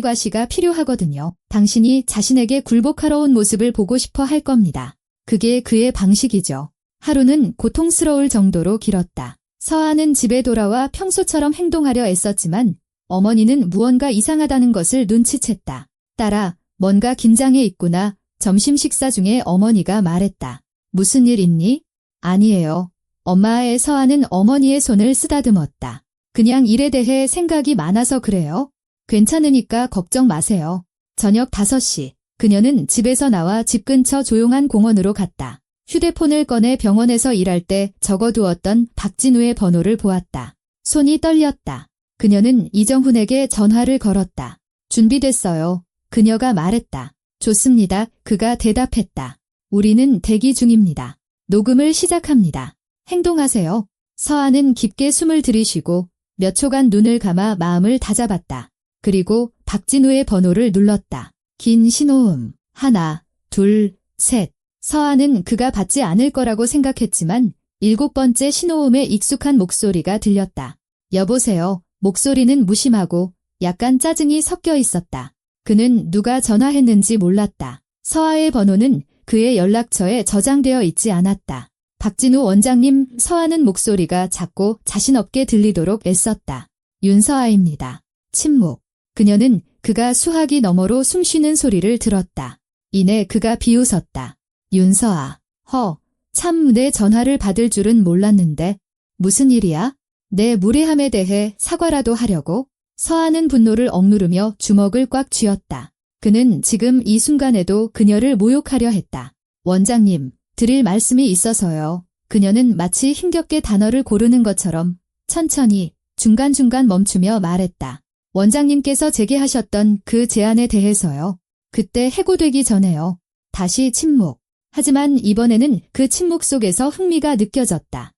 Speaker 1: 과시가 필요하거든요. 당신이 자신에게 굴복하러 온 모습을 보고 싶어 할 겁니다. 그게 그의 방식이죠. 하루는 고통스러울 정도로 길었다. 서아는 집에 돌아와 평소처럼 행동하려 애썼지만 어머니는 무언가 이상하다는 것을 눈치챘다. 딸아, 뭔가 긴장해 있구나. 점심 식사 중에 어머니가 말했다. 무슨 일 있니? 아니에요. 엄마의 서아는 어머니의 손을 쓰다듬었다. 그냥 일에 대해 생각이 많아서 그래요. 괜찮으니까 걱정 마세요. 저녁 5시, 그녀는 집에서 나와 집 근처 조용한 공원으로 갔다. 휴대폰을 꺼내 병원에서 일할 때 적어두었던 박진우의 번호를 보았다. 손이 떨렸다. 그녀는 이정훈에게 전화를 걸었다. 준비됐어요. 그녀가 말했다. 좋습니다. 그가 대답했다. 우리는 대기 중입니다. 녹음을 시작합니다. 행동하세요. 서아는 깊게 숨을 들이쉬고 몇 초간 눈을 감아 마음을 다잡았다. 그리고 박진우의 번호를 눌렀다. 긴 신호음. 하나, 둘, 셋. 서아는 그가 받지 않을 거라고 생각했지만 7번째 신호음에 익숙한 목소리가 들렸다. 여보세요. 목소리는 무심하고 약간 짜증이 섞여 있었다. 그는 누가 전화했는지 몰랐다. 서아의 번호는 그의 연락처에 저장되어 있지 않았다. 박진우 원장님. 서아는 목소리가 작고 자신없게 들리도록 애썼다. 윤서아입니다. 침묵. 그녀는 그가 수화기 너머로 숨쉬는 소리를 들었다. 이내 그가 비웃었다. 윤서아. 참 내 전화를 받을 줄은 몰랐는데. 무슨 일이야? 내 무례함에 대해 사과라도 하려고? 서아는 분노를 억누르며 주먹을 꽉 쥐었다. 그는 지금 이 순간에도 그녀를 모욕하려 했다. 원장님, 드릴 말씀이 있어서요. 그녀는 마치 힘겹게 단어를 고르는 것처럼 천천히 중간중간 멈추며 말했다. 원장님께서 제기하셨던 그 제안에 대해서요. 그때 해고되기 전에요. 다시 침묵. 하지만 이번에는 그 침묵 속에서 흥미가 느껴졌다.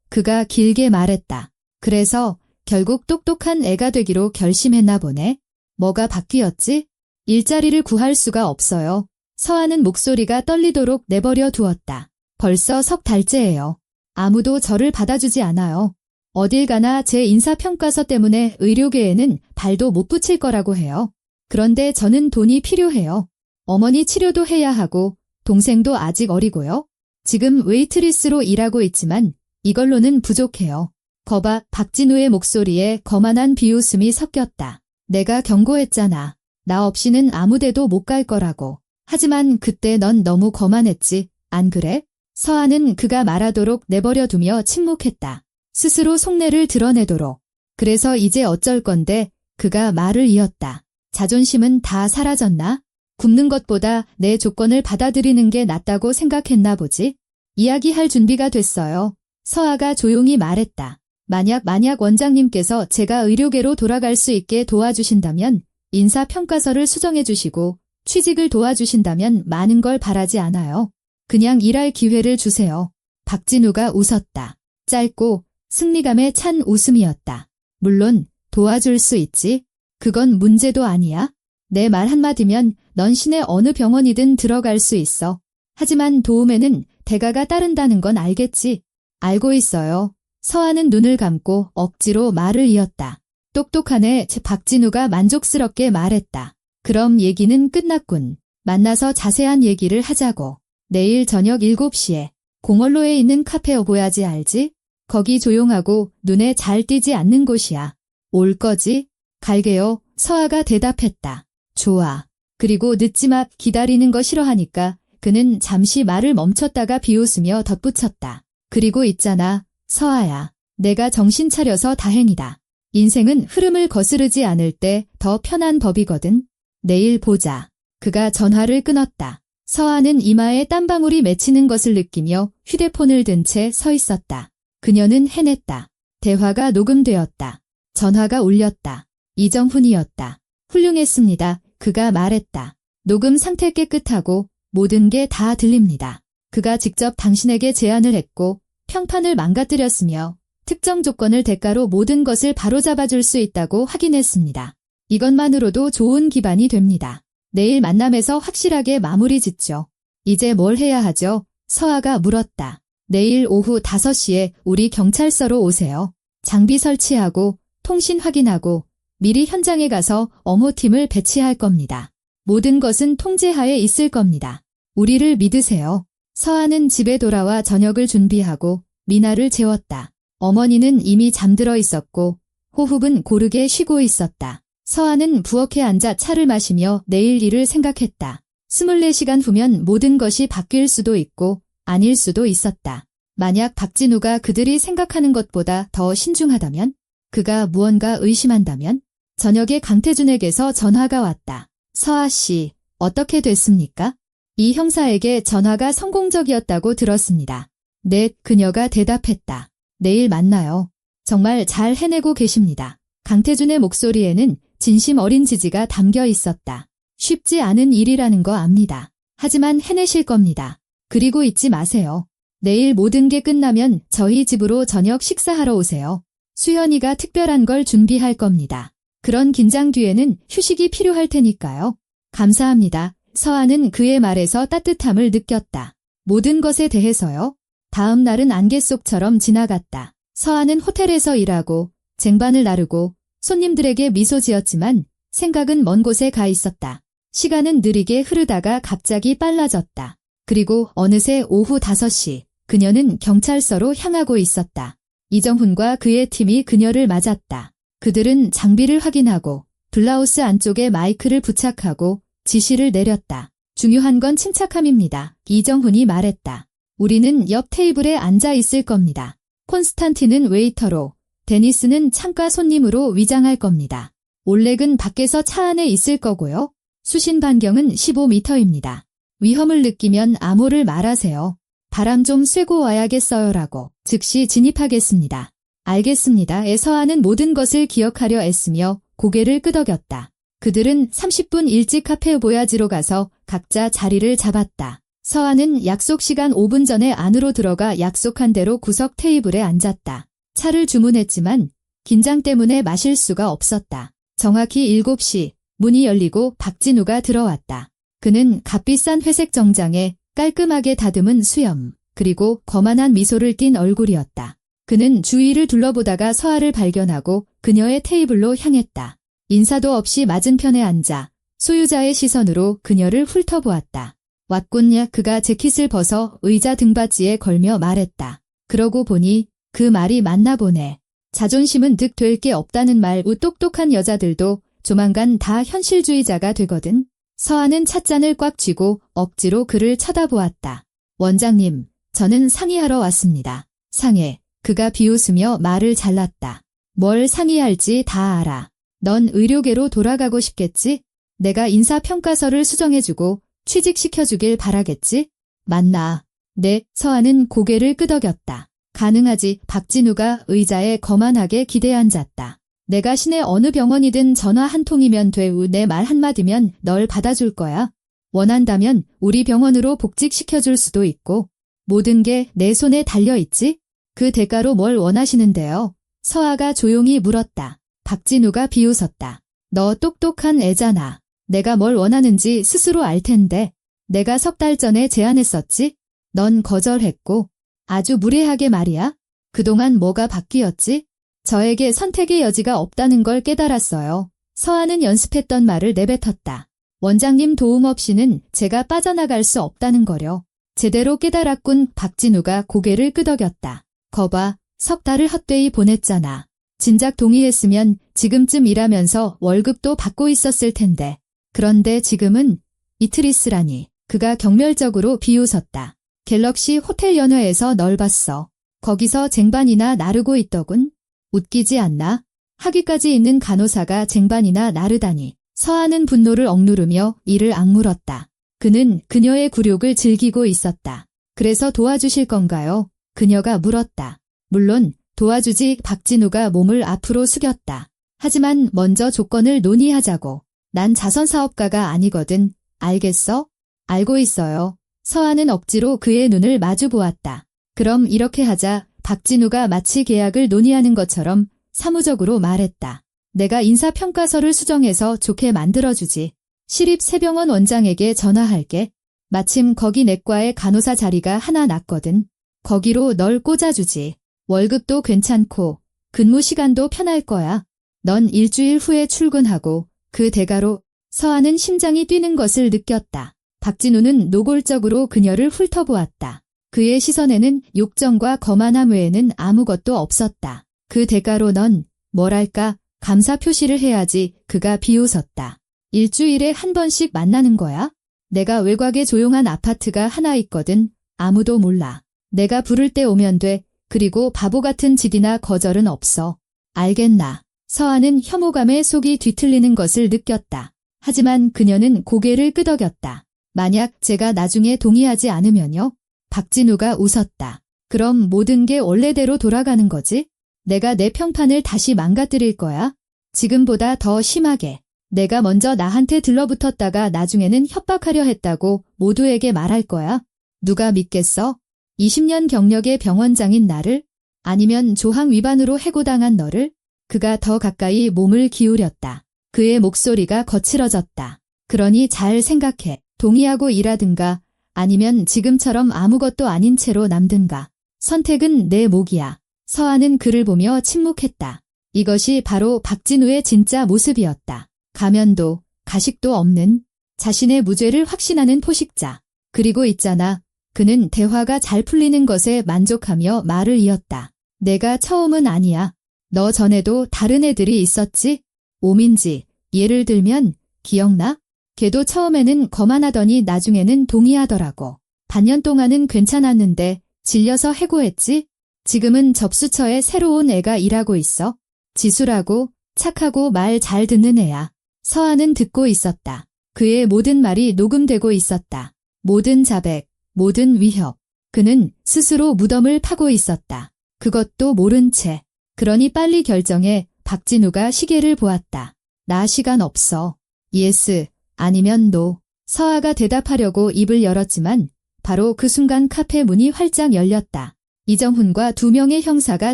Speaker 1: 그가 길게 말했다. 그래서 결국 똑똑한 애가 되기로 결심했나 보네. 뭐가 바뀌었지? 일자리를 구할 수가 없어요. 서아는 목소리가 떨리도록 내버려 두었다. 벌써 석 달째예요. 아무도 저를 받아주지 않아요. 어딜 가나 제 인사평가서 때문에 의료계에는 발도 못 붙일 거라고 해요. 그런데 저는 돈이 필요해요. 어머니 치료도 해야 하고 동생도 아직 어리고요. 지금 웨이트리스로 일하고 있지만 이걸로는 부족해요. 거봐. 박진우의 목소리에 거만한 비웃음이 섞였다. 내가 경고했잖아. 나 없이는 아무데도 못 갈 거라고. 하지만 그때 넌 너무 거만했지, 안 그래? 서아는 그가 말하도록 내버려두며 침묵했다. 스스로 속내를 드러내도록. 그래서 이제 어쩔 건데? 그가 말을 이었다. 자존심은 다 사라졌나? 굶는 것보다 내 조건을 받아들이는 게 낫다고 생각했나 보지? 이야기할 준비가 됐어요. 서아가 조용히 말했다. 만약 원장님께서 제가 의료계로 돌아갈 수 있게 도와주신다면 인사평가서를 수정해 주시고 취직을 도와주신다면 많은 걸 바라지 않아요. 그냥 일할 기회를 주세요. 박진우가 웃었다. 짧고 승리감에 찬 웃음이었다. 물론 도와줄 수 있지. 그건 문제도 아니야. 내 말 한마디면 넌 시내 어느 병원이든 들어갈 수 있어. 하지만 도움에는 대가가 따른다는 건 알겠지? 알고 있어요. 서아는 눈을 감고 억지로 말을 이었다. 똑똑하네. 박진우가 만족스럽게 말했다. 그럼 얘기는 끝났군. 만나서 자세한 얘기를 하자고. 내일 저녁 7시에 공원로에 있는 카페 오보야지 알지? 거기 조용하고 눈에 잘 띄지 않는 곳이야. 올 거지? 갈게요. 서아가 대답했다. 좋아. 그리고 늦지 마. 기다리는 거 싫어하니까 그는 잠시 말을 멈췄다가 비웃으며 덧붙였다. 그리고 있잖아. 서아야. 내가 정신 차려서 다행이다. 인생은 흐름을 거스르지 않을 때 더 편한 법이거든. 내일 보자. 그가 전화를 끊었다. 서아는 이마에 땀방울이 맺히는 것을 느끼며 휴대폰을 든 채 서 있었다. 그녀는 해냈다. 대화가 녹음되었다. 전화가 울렸다. 이정훈이었다. 훌륭했습니다. 그가 말했다. 녹음 상태 깨끗하고 모든 게 다 들립니다. 그가 직접 당신에게 제안을 했고 평판을 망가뜨렸으며 특정 조건을 대가로 모든 것을 바로잡아줄 수 있다고 확인했습니다. 이것만으로도 좋은 기반이 됩니다. 내일 만남에서 확실하게 마무리 짓죠. 이제 뭘 해야 하죠? 서아가 물었다. 내일 오후 5시에 우리 경찰서로 오세요. 장비 설치하고 통신 확인하고 미리 현장에 가서 엄호팀을 배치할 겁니다. 모든 것은 통제하에 있을 겁니다. 우리를 믿으세요. 서아는 집에 돌아와 저녁을 준비하고 미나를 재웠다. 어머니는 이미 잠들어 있었고 호흡은 고르게 쉬고 있었다. 서아는 부엌에 앉아 차를 마시며 내일 일을 생각했다. 24시간 후면 모든 것이 바뀔 수도 있고 아닐 수도 있었다. 만약 박진우가 그들이 생각하는 것보다 더 신중하다면? 그가 무언가 의심한다면? 저녁에 강태준에게서 전화가 왔다. 서아 씨, 어떻게 됐습니까? 이 형사에게 전화가 성공적이었다고 들었습니다. 네, 그녀가 대답했다. 내일 만나요. 정말 잘 해내고 계십니다. 강태준의 목소리에는 진심 어린 지지가 담겨 있었다. 쉽지 않은 일이라는 거 압니다. 하지만 해내실 겁니다. 그리고 잊지 마세요. 내일 모든 게 끝나면 저희 집으로 저녁 식사하러 오세요. 수연이가 특별한 걸 준비할 겁니다. 그런 긴장 뒤에는 휴식이 필요할 테니까요. 감사합니다. 서아는 그의 말에서 따뜻함을 느꼈다. 모든 것에 대해서요. 다음 날은 안개 속처럼 지나갔다. 서아는 호텔에서 일하고 쟁반을 나르고 손님들에게 미소 지었지만 생각은 먼 곳에 가 있었다. 시간은 느리게 흐르다가 갑자기 빨라졌다. 그리고 어느새 오후 5시, 그녀는 경찰서로 향하고 있었다. 이정훈과 그의 팀이 그녀를 맞았다. 그들은 장비를 확인하고 블라우스 안쪽에 마이크를 부착하고 지시를 내렸다. 중요한 건 침착함입니다. 이정훈이 말했다. 우리는 옆 테이블에 앉아 있을 겁니다. 콘스탄틴은 웨이터로, 데니스는 창가 손님으로 위장할 겁니다. 올렉은 밖에서 차 안에 있을 거고요. 수신 반경은 15m입니다. 위험을 느끼면 암호를 말하세요. 바람 좀 쐬고 와야겠어요라고 즉시 진입하겠습니다. 알겠습니다. 서아는 모든 것을 기억하려 애쓰며 고개를 끄덕였다. 그들은 30분 일찍 카페 보야지로 가서 각자 자리를 잡았다. 서아는 약속 시간 5분 전에 안으로 들어가 약속한 대로 구석 테이블에 앉았다. 차를 주문했지만 긴장 때문에 마실 수가 없었다. 정확히 7시 문이 열리고 박진우가 들어왔다. 그는 값비싼 회색 정장에 깔끔하게 다듬은 수염, 그리고 거만한 미소를 띤 얼굴이었다. 그는 주위를 둘러보다가 서아를 발견하고 그녀의 테이블로 향했다. 인사도 없이 맞은편에 앉아 소유자의 시선으로 그녀를 훑어보았다. 왔군요. 그가 재킷을 벗어 의자 등받이에 걸며 말했다. 그러고 보니 그 말이 맞나 보네. 자존심은 득 될 게 없다는 말. 똑똑한 여자들도 조만간 다 현실주의자가 되거든. 서아는 찻잔을 꽉 쥐고 억지로 그를 쳐다보았다. 원장님, 저는 상의하러 왔습니다. 상해. 그가 비웃으며 말을 잘랐다. 뭘 상의할지 다 알아. 넌 의료계로 돌아가고 싶겠지? 내가 인사평가서를 수정해주고 취직시켜주길 바라겠지? 맞나? 네. 서아는 고개를 끄덕였다. 가능하지. 박진우가 의자에 거만하게 기대 앉았다. 내가 시내 어느 병원이든 전화 한 통이면 돼. 내 말 한마디면 널 받아줄 거야. 원한다면 우리 병원으로 복직시켜줄 수도 있고. 모든 게 내 손에 달려있지? 그 대가로 뭘 원하시는데요? 서아가 조용히 물었다. 박진우가 비웃었다. 너 똑똑한 애잖아. 내가 뭘 원하는지 스스로 알 텐데. 내가 3달 전에 제안했었지? 넌 거절했고. 아주 무례하게 말이야. 그동안 뭐가 바뀌었지? 저에게 선택의 여지가 없다는 걸 깨달았어요. 서아는 연습했던 말을 내뱉었다. 원장님 도움 없이는 제가 빠져나갈 수 없다는 거려. 제대로 깨달았군. 박진우가 고개를 끄덕였다. 거봐, 3달을 헛되이 보냈잖아. 진작 동의했으면 지금쯤 일하면서 월급도 받고 있었을 텐데. 그런데 지금은 이틀 있으라니. 그가 경멸적으로 비웃었다. 갤럭시 호텔 연회에서 널 봤어. 거기서 쟁반이나 나르고 있더군. 웃기지 않나? 학위까지 있는 간호사가 쟁반이나 나르다니. 서아는 분노를 억누르며 이를 악물었다. 그는 그녀의 굴욕을 즐기고 있었다. 그래서 도와주실 건가요? 그녀가 물었다. 물론 도와주지. 박진우가 몸을 앞으로 숙였다. 하지만 먼저 조건을 논의하자고. 난 자선사업가가 아니거든. 알겠어? 알고 있어요. 서아는 억지로 그의 눈을 마주 보았다. 그럼 이렇게 하자. 박진우가 마치 계약을 논의하는 것처럼 사무적으로 말했다. 내가 인사평가서를 수정해서 좋게 만들어주지. 시립새병원 원장에게 전화할게. 마침 거기 내과에 간호사 자리가 하나 났거든. 거기로 널 꽂아주지. 월급도 괜찮고 근무 시간도 편할 거야. 넌 일주일 후에 출근하고 그 대가로. 서아는 심장이 뛰는 것을 느꼈다. 박진우는 노골적으로 그녀를 훑어보았다. 그의 시선에는 욕정과 거만함 외에는 아무것도 없었다. 그 대가로 넌 뭐랄까 감사 표시를 해야지. 그가 비웃었다. 일주일에 한 번씩 만나는 거야? 내가 외곽에 조용한 아파트가 하나 있거든. 아무도 몰라. 내가 부를 때 오면 돼. 그리고 바보 같은 지디나 거절은 없어. 알겠나? 서아는 혐오감에 속이 뒤틀리는 것을 느꼈다. 하지만 그녀는 고개를 끄덕였다. 만약 제가 나중에 동의하지 않으면요? 박진우가 웃었다. 그럼 모든 게 원래대로 돌아가는 거지? 내가 내 평판을 다시 망가뜨릴 거야? 지금보다 더 심하게. 내가 먼저 나한테 들러붙었다가 나중에는 협박하려 했다고 모두에게 말할 거야. 누가 믿겠어? 20년 경력의 병원장인 나를? 아니면 조항 위반으로 해고당한 너를? 그가 더 가까이 몸을 기울였다. 그의 목소리가 거칠어졌다. 그러니 잘 생각해. 동의하고 일하든가 아니면 지금처럼 아무것도 아닌 채로 남든가. 선택은 내 몫이야. 서아는 그를 보며 침묵했다. 이것이 바로 박진우의 진짜 모습이었다. 가면도 가식도 없는 자신의 무죄를 확신하는 포식자. 그리고 있잖아. 그는 대화가 잘 풀리는 것에 만족하며 말을 이었다. 내가 처음은 아니야. 너 전에도 다른 애들이 있었지? 오민지, 예를 들면 기억나? 걔도 처음에는 거만하더니 나중에는 동의하더라고. 반년 동안은 괜찮았는데 질려서 해고했지? 지금은 접수처에 새로운 애가 일하고 있어. 지수라고 착하고 말 잘 듣는 애야. 서아는 듣고 있었다. 그의 모든 말이 녹음되고 있었다. 모든 자백, 모든 위협. 그는 스스로 무덤을 파고 있었다. 그것도 모른 채. 그러니 빨리 결정해. 박진우가 시계를 보았다. 나 시간 없어. 예스, 아니면 노. 서아가 대답하려고 입을 열었지만 바로 그 순간 카페 문이 활짝 열렸다. 이정훈과 2명의 형사가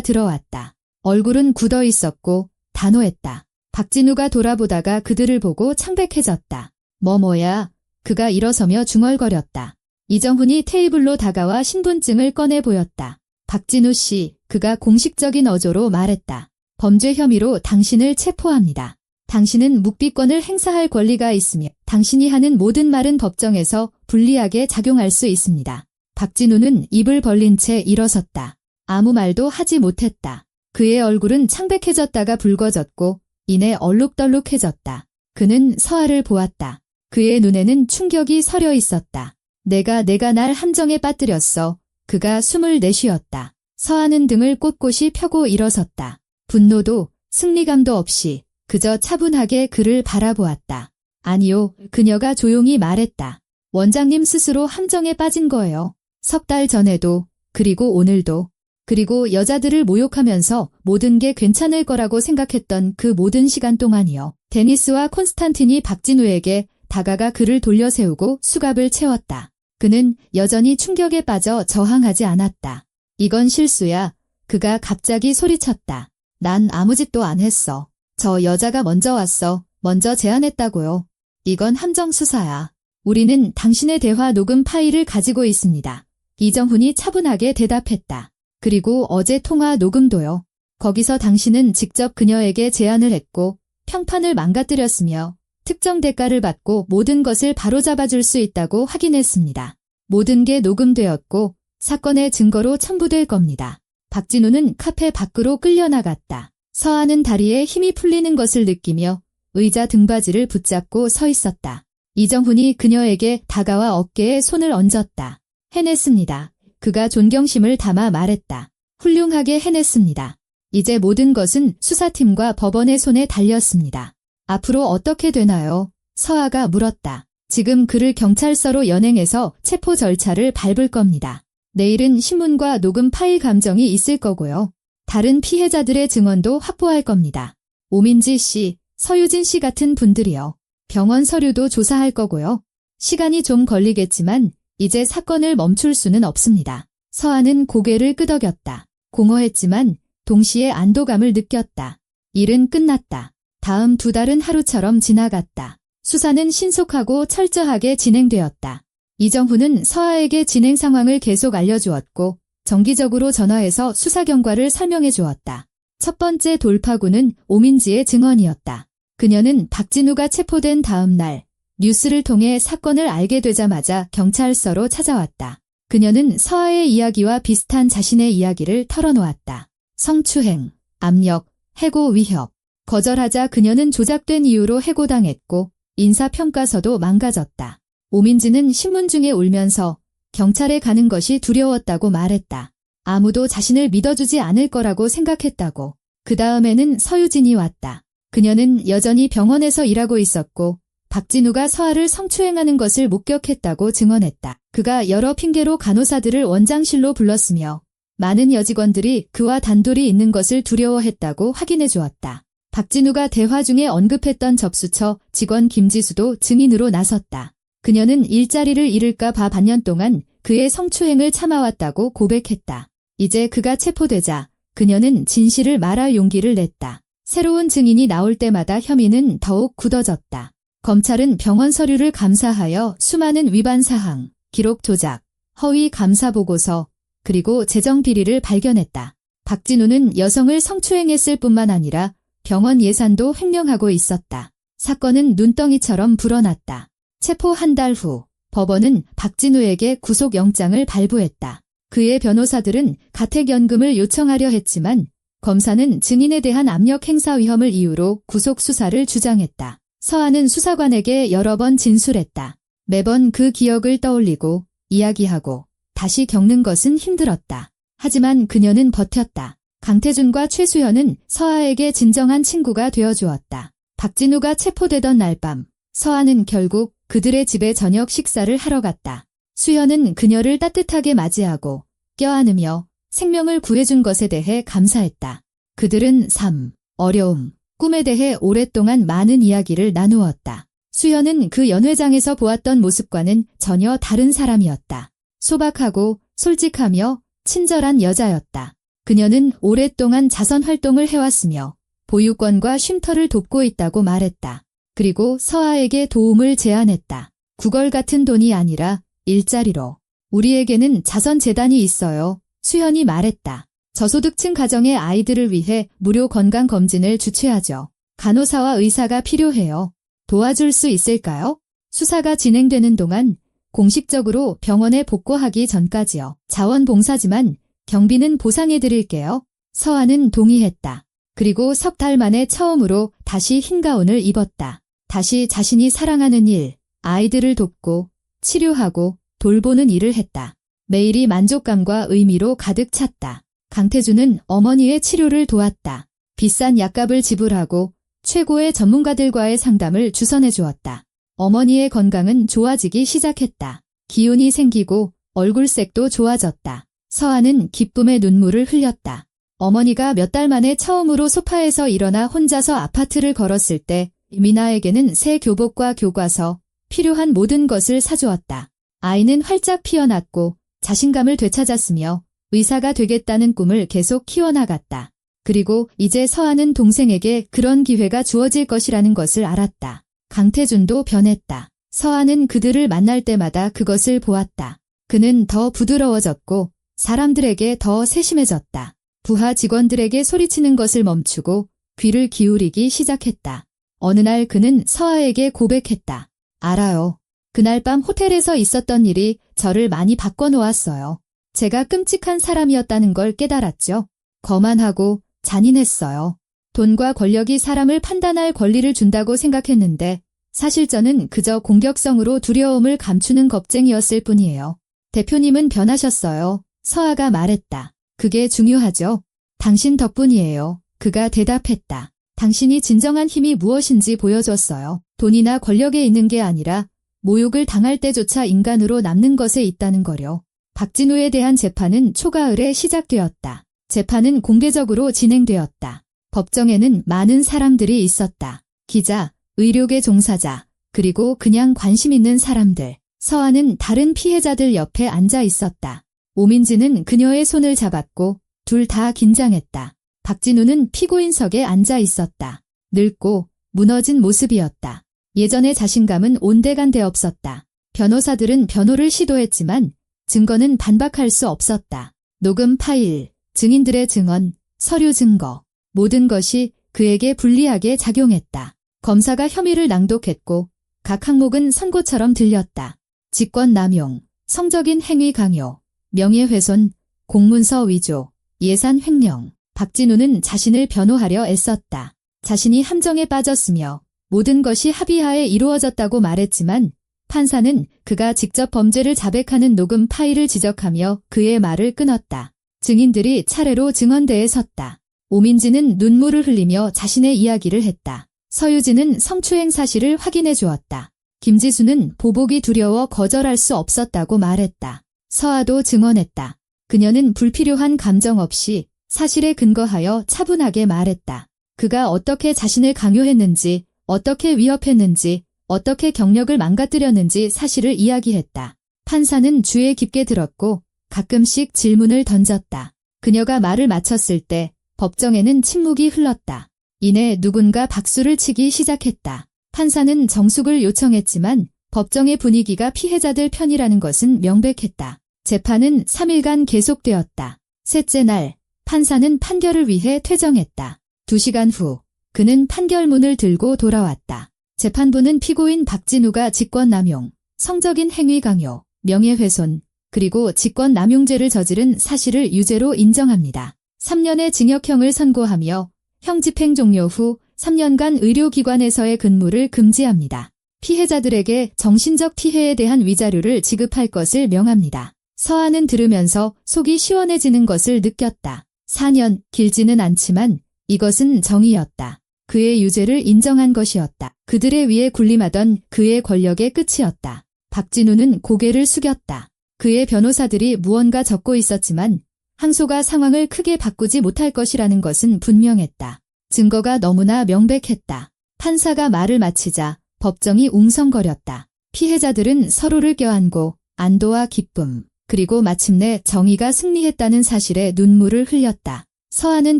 Speaker 1: 들어왔다. 얼굴은 굳어 있었고 단호했다. 박진우가 돌아보다가 그들을 보고 창백해졌다. 뭐야? 그가 일어서며 중얼거렸다. 이정훈이 테이블로 다가와 신분증을 꺼내 보였다. 박진우 씨, 그가 공식적인 어조로 말했다. 범죄 혐의로 당신을 체포합니다. 당신은 묵비권을 행사할 권리가 있으며 당신이 하는 모든 말은 법정에서 불리하게 작용할 수 있습니다. 박진우는 입을 벌린 채 일어섰다. 아무 말도 하지 못했다. 그의 얼굴은 창백해졌다가 붉어졌고 이내 얼룩덜룩해졌다. 그는 서아를 보았다. 그의 눈에는 충격이 서려 있었다. 내가 날 함정에 빠뜨렸어. 그가 숨을 내쉬었다. 서아는 등을 꼿꼿이 펴고 일어섰다. 분노도 승리감도 없이 그저 차분하게 그를 바라보았다. 아니요, 그녀가 조용히 말했다. 원장님 스스로 함정에 빠진 거예요. 3달 전에도, 그리고 오늘도. 그리고 여자들을 모욕하면서 모든 게 괜찮을 거라고 생각했던 그 모든 시간 동안이요. 데니스와 콘스탄틴이 박진우에게 다가가 그를 돌려세우고 수갑을 채웠다. 그는 여전히 충격에 빠져 저항하지 않았다. 이건 실수야. 그가 갑자기 소리쳤다. 난 아무 짓도 안 했어. 저 여자가 먼저 왔어. 먼저 제안했다고요. 이건 함정 수사야. 우리는 당신의 대화 녹음 파일을 가지고 있습니다. 이정훈이 차분하게 대답했다. 그리고 어제 통화 녹음도요. 거기서 당신은 직접 그녀에게 제안을 했고 평판을 망가뜨렸으며 특정 대가를 받고 모든 것을 바로잡아줄 수 있다고 확인했습니다. 모든 게 녹음되었고 사건의 증거로 첨부될 겁니다. 박진우는 카페 밖으로 끌려나갔다. 서아는 다리에 힘이 풀리는 것을 느끼며 의자 등받이를 붙잡고 서 있었다. 이정훈이 그녀에게 다가와 어깨에 손을 얹었다. 해냈습니다. 그가 존경심을 담아 말했다. 훌륭하게 해냈습니다. 이제 모든 것은 수사팀과 법원의 손에 달렸습니다. 앞으로 어떻게 되나요? 서아가 물었다. 지금 그를 경찰서로 연행해서 체포 절차를 밟을 겁니다. 내일은 신문과 녹음 파일 감정이 있을 거고요. 다른 피해자들의 증언도 확보할 겁니다. 오민지 씨, 서유진 씨 같은 분들이요. 병원 서류도 조사할 거고요. 시간이 좀 걸리겠지만 이제 사건을 멈출 수는 없습니다. 서아는 고개를 끄덕였다. 공허했지만 동시에 안도감을 느꼈다. 일은 끝났다. 다음 2달은 하루처럼 지나갔다. 수사는 신속하고 철저하게 진행되었다. 이정훈은 서아에게 진행 상황을 계속 알려주었고 정기적으로 전화해서 수사 경과를 설명해 주었다. 첫 번째 돌파구는 오민지의 증언이었다. 그녀는 박진우가 체포된 다음 날 뉴스를 통해 사건을 알게 되자마자 경찰서로 찾아왔다. 그녀는 서아의 이야기와 비슷한 자신의 이야기를 털어놓았다. 성추행, 압력, 해고 위협. 거절하자 그녀는 조작된 이유로 해고당했고 인사평가서도 망가졌다. 오민지는 신문중에 울면서 경찰에 가는 것이 두려웠다고 말했다. 아무도 자신을 믿어주지 않을 거라고 생각했다고. 그 다음에는 서유진이 왔다. 그녀는 여전히 병원에서 일하고 있었고 박진우가 서아를 성추행하는 것을 목격했다고 증언했다. 그가 여러 핑계로 간호사들을 원장실로 불렀으며 많은 여직원들이 그와 단둘이 있는 것을 두려워했다고 확인해 주었다. 박진우가 대화 중에 언급했던 접수처 직원 김지수도 증인으로 나섰다. 그녀는 일자리를 잃을까 봐 반년 동안 그의 성추행을 참아왔다고 고백했다. 이제 그가 체포되자 그녀는 진실을 말할 용기를 냈다. 새로운 증인이 나올 때마다 혐의는 더욱 굳어졌다. 검찰은 병원 서류를 감사하여 수많은 위반 사항, 기록 조작, 허위 감사 보고서, 그리고 재정 비리를 발견했다. 박진우는 여성을 성추행했을 뿐만 아니라 병원 예산도 횡령하고 있었다. 사건은 눈덩이처럼 불어났다. 체포 한 달 후 법원은 박진우에게 구속영장을 발부했다. 그의 변호사들은 가택연금을 요청하려 했지만 검사는 증인에 대한 압력 행사 위험을 이유로 구속 수사를 주장했다. 서한은 수사관에게 여러 번 진술했다. 매번 그 기억을 떠올리고 이야기하고 다시 겪는 것은 힘들었다. 하지만 그녀는 버텼다. 강태준과 최수현은 서아에게 진정한 친구가 되어주었다. 박진우가 체포되던 날 밤, 서아는 결국 그들의 집에 저녁 식사를 하러 갔다. 수현은 그녀를 따뜻하게 맞이하고 껴안으며 생명을 구해준 것에 대해 감사했다. 그들은 삶, 어려움, 꿈에 대해 오랫동안 많은 이야기를 나누었다. 수현은 그 연회장에서 보았던 모습과는 전혀 다른 사람이었다. 소박하고 솔직하며 친절한 여자였다. 그녀는 오랫동안 자선 활동을 해왔으며 보육원과 쉼터를 돕고 있다고 말했다. 그리고 서아에게 도움을 제안했다. 구걸 같은 돈이 아니라 일자리로. 우리에게는 자선재단이 있어요. 수현이 말했다. 저소득층 가정의 아이들을 위해 무료 건강검진을 주최하죠. 간호사와 의사가 필요해요. 도와줄 수 있을까요? 수사가 진행되는 동안 공식적으로 병원에 복구하기 전까지요. 자원봉사지만 경비는 보상해드릴게요. 서아는 동의했다. 그리고 석 달 만에 처음으로 다시 흰 가운을 입었다. 다시 자신이 사랑하는 일, 아이들을 돕고 치료하고 돌보는 일을 했다. 매일이 만족감과 의미로 가득 찼다. 강태준은 어머니의 치료를 도왔다. 비싼 약값을 지불하고 최고의 전문가들과의 상담을 주선해 주었다. 어머니의 건강은 좋아지기 시작했다. 기운이 생기고 얼굴색도 좋아졌다. 서아는 기쁨의 눈물을 흘렸다. 어머니가 몇 달 만에 처음으로 소파에서 일어나 혼자서 아파트를 걸었을 때 미나에게는 새 교복과 교과서, 필요한 모든 것을 사주었다. 아이는 활짝 피어났고 자신감을 되찾았으며 의사가 되겠다는 꿈을 계속 키워나갔다. 그리고 이제 서아는 동생에게 그런 기회가 주어질 것이라는 것을 알았다. 강태준도 변했다. 서아는 그들을 만날 때마다 그것을 보았다. 그는 더 부드러워졌고 사람들에게 더 세심해졌다. 부하 직원들에게 소리치는 것을 멈추고 귀를 기울이기 시작했다. 어느 날 그는 서아에게 고백했다. 알아요. 그날 밤 호텔에서 있었던 일이 저를 많이 바꿔놓았어요. 제가 끔찍한 사람이었다는 걸 깨달았죠. 거만하고 잔인했어요. 돈과 권력이 사람을 판단할 권리를 준다고 생각했는데 사실 저는 그저 공격성으로 두려움을 감추는 겁쟁이였을 뿐이에요. 대표님은 변하셨어요. 서아가 말했다. 그게 중요하죠. 당신 덕분이에요. 그가 대답했다. 당신이 진정한 힘이 무엇인지 보여줬어요. 돈이나 권력에 있는 게 아니라 모욕을 당할 때조차 인간으로 남는 것에 있다는 거요. 박진우에 대한 재판은 초가을에 시작되었다. 재판은 공개적으로 진행되었다. 법정에는 많은 사람들이 있었다. 기자, 의료계 종사자, 그리고 그냥 관심 있는 사람들. 서아는 다른 피해자들 옆에 앉아 있었다. 오민지는 그녀의 손을 잡았고 둘 다 긴장했다. 박진우는 피고인석에 앉아 있었다. 늙고 무너진 모습이었다. 예전의 자신감은 온데간데 없었다. 변호사들은 변호를 시도했지만 증거는 반박할 수 없었다. 녹음 파일, 증인들의 증언, 서류 증거, 모든 것이 그에게 불리하게 작용했다. 검사가 혐의를 낭독했고 각 항목은 선고처럼 들렸다. 직권남용, 성적인 행위 강요, 명예훼손, 공문서 위조, 예산 횡령. 박진우는 자신을 변호하려 애썼다. 자신이 함정에 빠졌으며 모든 것이 합의하에 이루어졌다고 말했지만 판사는 그가 직접 범죄를 자백하는 녹음 파일을 지적하며 그의 말을 끊었다. 증인들이 차례로 증언대에 섰다. 오민지는 눈물을 흘리며 자신의 이야기를 했다. 서유진은 성추행 사실을 확인해 주었다. 김지수는 보복이 두려워 거절할 수 없었다고 말했다. 서아도 증언했다. 그녀는 불필요한 감정 없이 사실에 근거하여 차분하게 말했다. 그가 어떻게 자신을 강요했는지, 어떻게 위협했는지, 어떻게 경력을 망가뜨렸는지 사실을 이야기했다. 판사는 주에 깊게 들었고 가끔씩 질문을 던졌다. 그녀가 말을 마쳤을 때 법정에는 침묵이 흘렀다. 이내 누군가 박수를 치기 시작했다. 판사는 정숙을 요청했지만 법정의 분위기가 피해자들 편이라는 것은 명백했다. 재판은 3일간 계속되었다. 셋째 날, 판사는 판결을 위해 퇴정했다. 2시간 후, 그는 판결문을 들고 돌아왔다. 재판부는 피고인 박진우가 직권남용, 성적인 행위 강요, 명예훼손, 그리고 직권남용죄를 저지른 사실을 유죄로 인정합니다. 3년의 징역형을 선고하며 형 집행 종료 후 3년간 의료기관에서의 근무를 금지합니다. 피해자들에게 정신적 피해에 대한 위자료를 지급할 것을 명합니다. 서한은 들으면서 속이 시원해지는 것을 느꼈다. 4년, 길지는 않지만 이것은 정의였다. 그의 유죄를 인정한 것이었다. 그들의 위에 군림하던 그의 권력의 끝이었다. 박진우는 고개를 숙였다. 그의 변호사들이 무언가 적고 있었지만 항소가 상황을 크게 바꾸지 못할 것이라는 것은 분명했다. 증거가 너무나 명백했다. 판사가 말을 마치자 법정이 웅성거렸다. 피해자들은 서로를 껴안고 안도와 기쁨, 그리고 마침내 정의가 승리했다는 사실에 눈물을 흘렸다. 서한은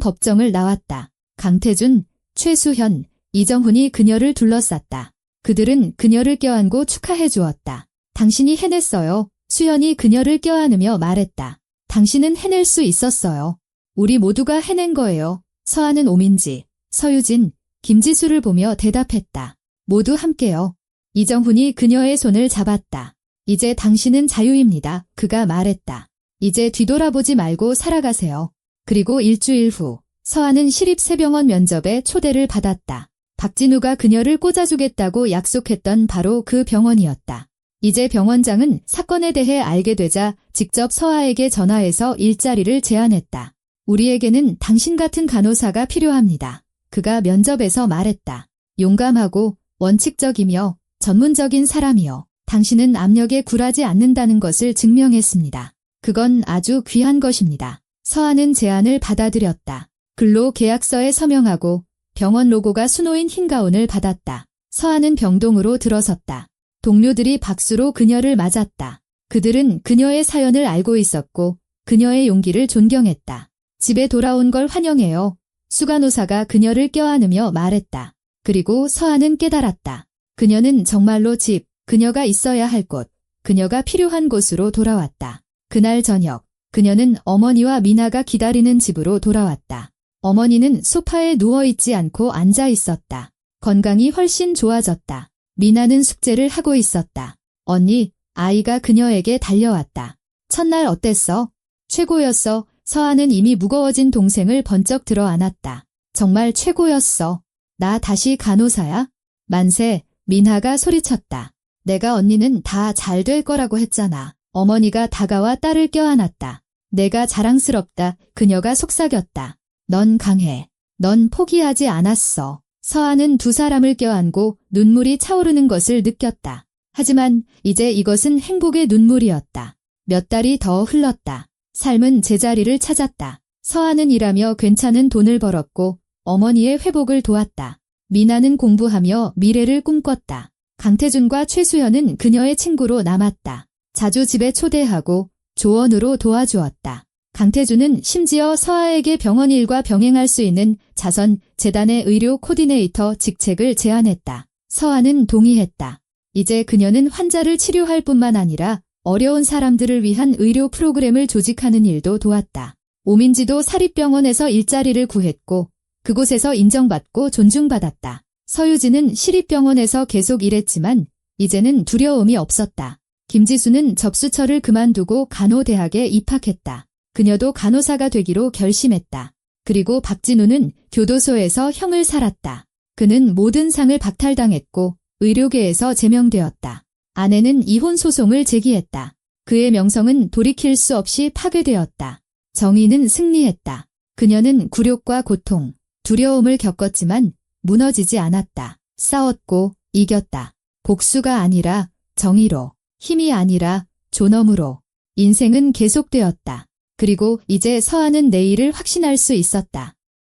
Speaker 1: 법정을 나왔다. 강태준, 최수현, 이정훈이 그녀를 둘러쌌다. 그들은 그녀를 껴안고 축하해 주었다. 당신이 해냈어요. 수현이 그녀를 껴안으며 말했다. 당신은 해낼 수 있었어요. 우리 모두가 해낸 거예요. 서한은 오민지, 서유진, 김지수를 보며 대답했다. 모두 함께요. 이정훈이 그녀의 손을 잡았다. 이제 당신은 자유입니다. 그가 말했다. 이제 뒤돌아보지 말고 살아가세요. 그리고 일주일 후 서한은 시립새병원 면접에 초대를 받았다. 박진우가 그녀를 꽂아주겠다고 약속했던 바로 그 병원이었다. 이제 병원장은 사건에 대해 알게 되자 직접 서하에게 전화해서 일자리를 제안했다. 우리에게는 당신 같은 간호사가 필요합니다. 그가 면접에서 말했다. 용감하고 원칙적이며 전문적인 사람이요. 당신은 압력에 굴하지 않는다는 것을 증명했습니다. 그건 아주 귀한 것입니다. 서한은 제안을 받아들였다. 근로계약서에 서명하고 병원 로고가 수놓인 흰 가운을 받았다. 서한은 병동으로 들어섰다. 동료들이 박수로 그녀를 맞았다. 그들은 그녀의 사연을 알고 있었고 그녀의 용기를 존경했다. 집에 돌아온 걸 환영해요. 수간호사가 그녀를 껴안으며 말했다. 그리고 서한은 깨달았다. 그녀는 정말로 집, 그녀가 있어야 할 곳, 그녀가 필요한 곳으로 돌아왔다. 그날 저녁, 그녀는 어머니와 미나가 기다리는 집으로 돌아왔다. 어머니는 소파에 누워있지 않고 앉아 있었다. 건강이 훨씬 좋아졌다. 미나는 숙제를 하고 있었다. 언니, 아이가 그녀에게 달려왔다. 첫날 어땠어? 최고였어. 서한은 이미 무거워진 동생을 번쩍 들어 안았다. 정말 최고였어. 나 다시 간호사야? 만세, 민하가 소리쳤다. 내가 언니는 다 잘 될 거라고 했잖아. 어머니가 다가와 딸을 껴안았다. 내가 자랑스럽다. 그녀가 속삭였다. 넌 강해. 넌 포기하지 않았어. 서한은 두 사람을 껴안고 눈물이 차오르는 것을 느꼈다. 하지만 이제 이것은 행복의 눈물이었다. 몇 달이 더 흘렀다. 삶은 제자리를 찾았다. 서한은 일하며 괜찮은 돈을 벌었고 어머니의 회복을 도왔다. 미나는 공부하며 미래를 꿈꿨다. 강태준과 최수현은 그녀의 친구로 남았다. 자주 집에 초대하고 조언으로 도와주었다. 강태준은 심지어 서하에게 병원 일과 병행할 수 있는 자선 재단의 의료 코디네이터 직책을 제안했다. 서하는 동의했다. 이제 그녀는 환자를 치료할 뿐만 아니라 어려운 사람들을 위한 의료 프로그램을 조직하는 일도 도왔다. 오민지도 사립병원에서 일자리를 구했고 그곳에서 인정받고 존중받았다. 서유진은 시립병원에서 계속 일했지만 이제는 두려움이 없었다. 김지수는 접수처를 그만두고 간호대학에 입학했다. 그녀도 간호사가 되기로 결심했다. 그리고 박진우는 교도소에서 형을 살았다. 그는 모든 상을 박탈당했고 의료계에서 제명되었다. 아내는 이혼 소송을 제기했다. 그의 명성은 돌이킬 수 없이 파괴되었다. 정의는 승리했다. 그녀는 굴욕과 고통, 두려움을 겪었지만 무너지지 않았다. 싸웠고 이겼다. 복수가 아니라 정의로, 힘이 아니라 존엄으로. 인생은 계속되었다. 그리고 이제 서한은 내일을 확신할 수 있었다.